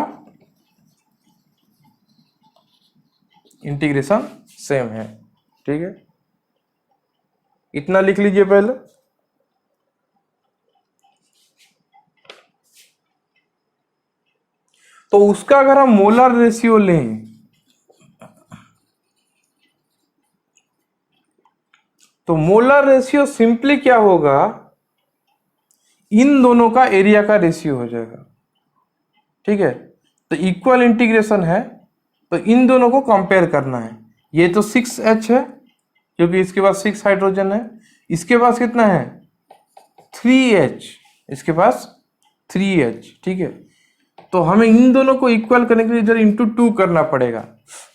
इंटीग्रेशन सेम है, ठीक है। इतना लिख लीजिए पहले। तो उसका अगर हम मोलर रेशियो लें तो मोलर रेशियो सिंपली क्या होगा, इन दोनों का एरिया का रेशियो हो जाएगा, ठीक है। तो इक्वल इंटीग्रेशन है तो इन दोनों को कंपेयर करना है। ये तो 6H है क्योंकि इसके पास 6 हाइड्रोजन है, इसके पास कितना है 3H, इसके पास 3H, ठीक है। तो हमें इन दोनों को इक्वल करने के लिए इधर इंटू 2 करना पड़ेगा,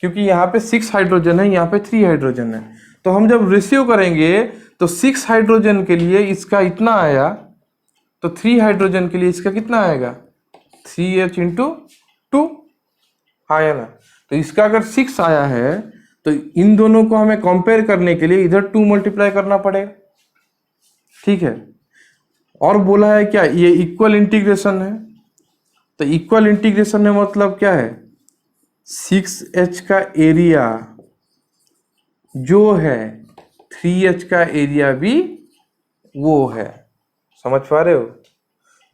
क्योंकि यहाँ पे 6 हाइड्रोजन है, यहाँ पे 3 हाइड्रोजन है। तो हम जब रेशियो करेंगे तो 6 हाइड्रोजन के लिए इसका इतना आया, तो 3 हाइड्रोजन के लिए इसका कितना आएगा 3H इंटू 2 आया ना। तो इसका अगर 6 आया है तो इन दोनों को हमें कंपेयर करने के लिए इधर 2 मल्टीप्लाई करना पड़ेगा, ठीक है। और बोला है क्या, ये इक्वल इंटीग्रेशन है, तो इक्वल इंटीग्रेशन में मतलब क्या है 6H का एरिया जो है 3H का एरिया भी वो है, समझ पा रहे हो।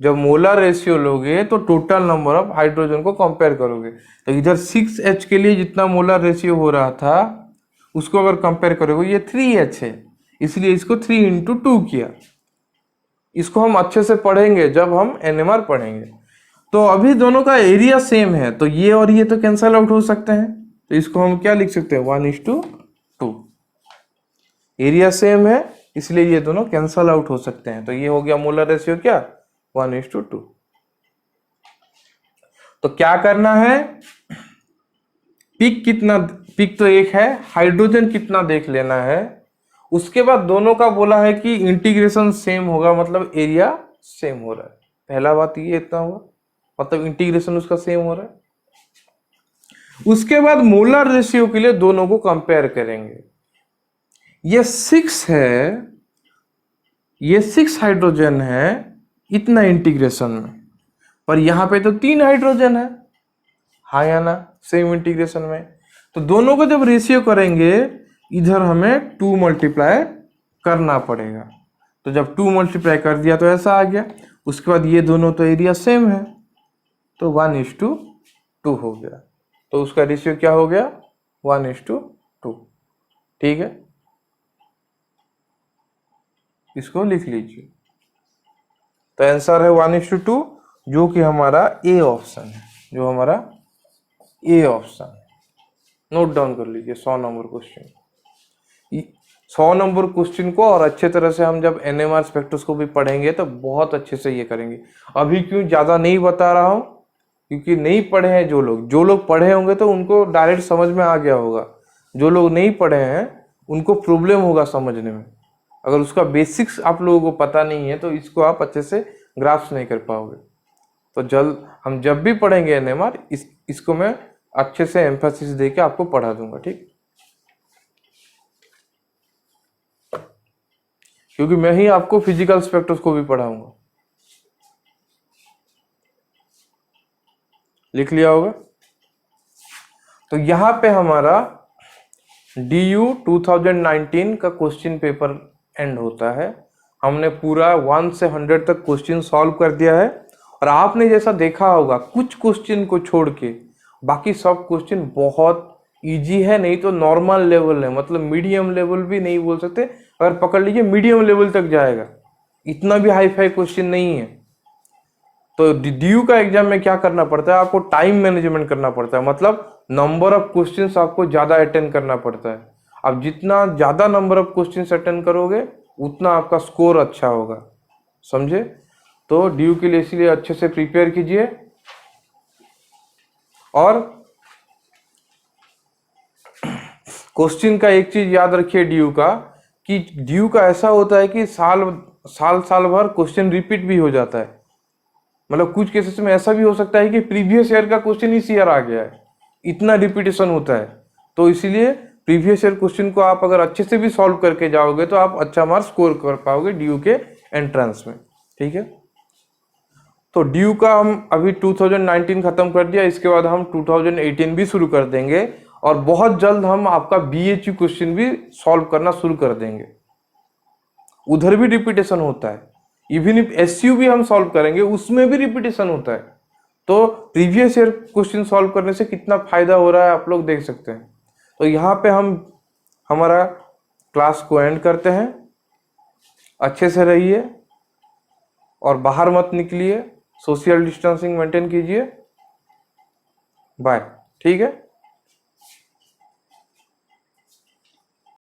जब मोलर रेशियो लोगे तो टोटल नंबर ऑफ हाइड्रोजन को कंपेयर करोगे, तो इधर 6H के लिए जितना मोलर रेशियो हो रहा था उसको अगर कंपेयर करोगे, ये 3H है इसलिए इसको 3 इंटू 2 किया। इसको हम अच्छे से पढ़ेंगे जब हम एनएमआर पढ़ेंगे। तो अभी दोनों का एरिया सेम है तो ये और ये तो कैंसल आउट हो सकते हैं, तो इसको हम क्या लिख सकते हैं 1:2। एरिया सेम है इसलिए ये दोनों कैंसल आउट हो सकते हैं, तो ये हो गया मोलर रेशियो क्या 1:2। तो क्या करना है, पिक कितना, पिक तो एक है, हाइड्रोजन कितना देख लेना है। उसके बाद दोनों का बोला है कि इंटीग्रेशन सेम होगा, मतलब एरिया सेम हो रहा है। पहला बात ये इतना हुआ, मतलब इंटीग्रेशन उसका सेम हो रहा है। उसके बाद मोलर रेशियो के लिए दोनों को कंपेयर करेंगे। ये 6 है, ये 6 हाइड्रोजन है इतना इंटीग्रेशन में, पर यहां पे तो 3 हाइड्रोजन है, हाँ या ना, सेम इंटीग्रेशन में। तो दोनों को जब रेशियो करेंगे इधर हमें 2 मल्टीप्लाई करना पड़ेगा। तो जब 2 मल्टीप्लाई कर दिया तो ऐसा आ गया। उसके बाद ये दोनों तो एरिया सेम है तो 1:2 हो गया, तो उसका रेशियो क्या हो गया 1:2, ठीक है। इसको लिख लीजिए। तो आंसर है 1:2 जो कि हमारा ए ऑप्शन है, जो हमारा ए ऑप्शन है। नोट डाउन कर लीजिए 100 नंबर क्वेश्चन। 100 नंबर क्वेश्चन को और अच्छे तरह से हम जब एनएमआर स्पेक्ट्रोस्कोपी पढ़ेंगे तो बहुत अच्छे से ये करेंगे। अभी क्यों ज्यादा नहीं बता रहा हूं, क्योंकि नहीं पढ़े हैं जो लोग पढ़े होंगे तो उनको डायरेक्ट समझ में आ गया होगा, जो लोग नहीं पढ़े हैं उनको प्रॉब्लम होगा समझने में। अगर उसका बेसिक्स आप लोगों को पता नहीं है तो इसको आप अच्छे से ग्रास्प नहीं कर पाओगे। तो हम जब भी पढ़ेंगे एनएमआर इसको मैं अच्छे से एम्फेसिस देके आपको पढ़ा दूंगा, ठीक। क्योंकि मैं ही आपको फिजिकल स्पेक्ट्रोस्कोपी पढ़ाऊंगा। लिख लिया होगा। तो यहाँ पे हमारा DU 2019 का क्वेश्चन पेपर एंड होता है। हमने पूरा 1 से 100 तक क्वेश्चन सॉल्व कर दिया है, और आपने जैसा देखा होगा कुछ क्वेश्चन को छोड़ के बाकी सब क्वेश्चन बहुत इजी है, नहीं तो नॉर्मल लेवल है, मतलब मीडियम लेवल भी नहीं बोल सकते, अगर पकड़ लीजिए मीडियम लेवल तक जाएगा, इतना भी हाई फाई क्वेश्चन नहीं है। तो DU का एग्जाम में क्या करना पड़ता है, आपको टाइम मैनेजमेंट करना पड़ता है, मतलब नंबर ऑफ क्वेश्चंस आपको ज्यादा अटेंड करना पड़ता है। अब जितना ज्यादा नंबर ऑफ क्वेश्चंस अटेंड करोगे उतना आपका स्कोर अच्छा होगा, समझे। तो DU के लिए इसलिए अच्छे से प्रिपेयर कीजिए। और क्वेश्चन का एक चीज याद रखिए DU का, कि DU का ऐसा होता है कि साल भर क्वेश्चन रिपीट भी हो जाता है। मतलब कुछ केसेस में ऐसा भी हो सकता है कि प्रीवियस ईयर का क्वेश्चन इस ईयर आ गया है, इतना रिपीटेशन होता है। तो इसीलिए प्रीवियस ईयर क्वेश्चन को आप अगर अच्छे से भी सॉल्व करके जाओगे तो आप अच्छा मार्क्स स्कोर कर पाओगे DU के एंट्रेंस में, ठीक है। तो DU का हम अभी 2019 खत्म कर दिया, इसके बाद हम 2018 भी शुरू कर देंगे, और बहुत जल्द हम आपका BHU क्वेश्चन भी सॉल्व करना शुरू कर देंगे। उधर भी रिपीटेशन होता है, इवन इफ SU भी हम सॉल्व करेंगे उसमें भी रिपीटेशन होता है। तो प्रीवियस ईयर क्वेश्चन सॉल्व करने से कितना फायदा हो रहा है आप लोग देख सकते हैं। तो यहाँ पे हम हमारा क्लास को एंड करते हैं। अच्छे से रहिए और बाहर मत निकलिए, सोशल डिस्टेंसिंग मेंटेन कीजिए। बाय, ठीक है।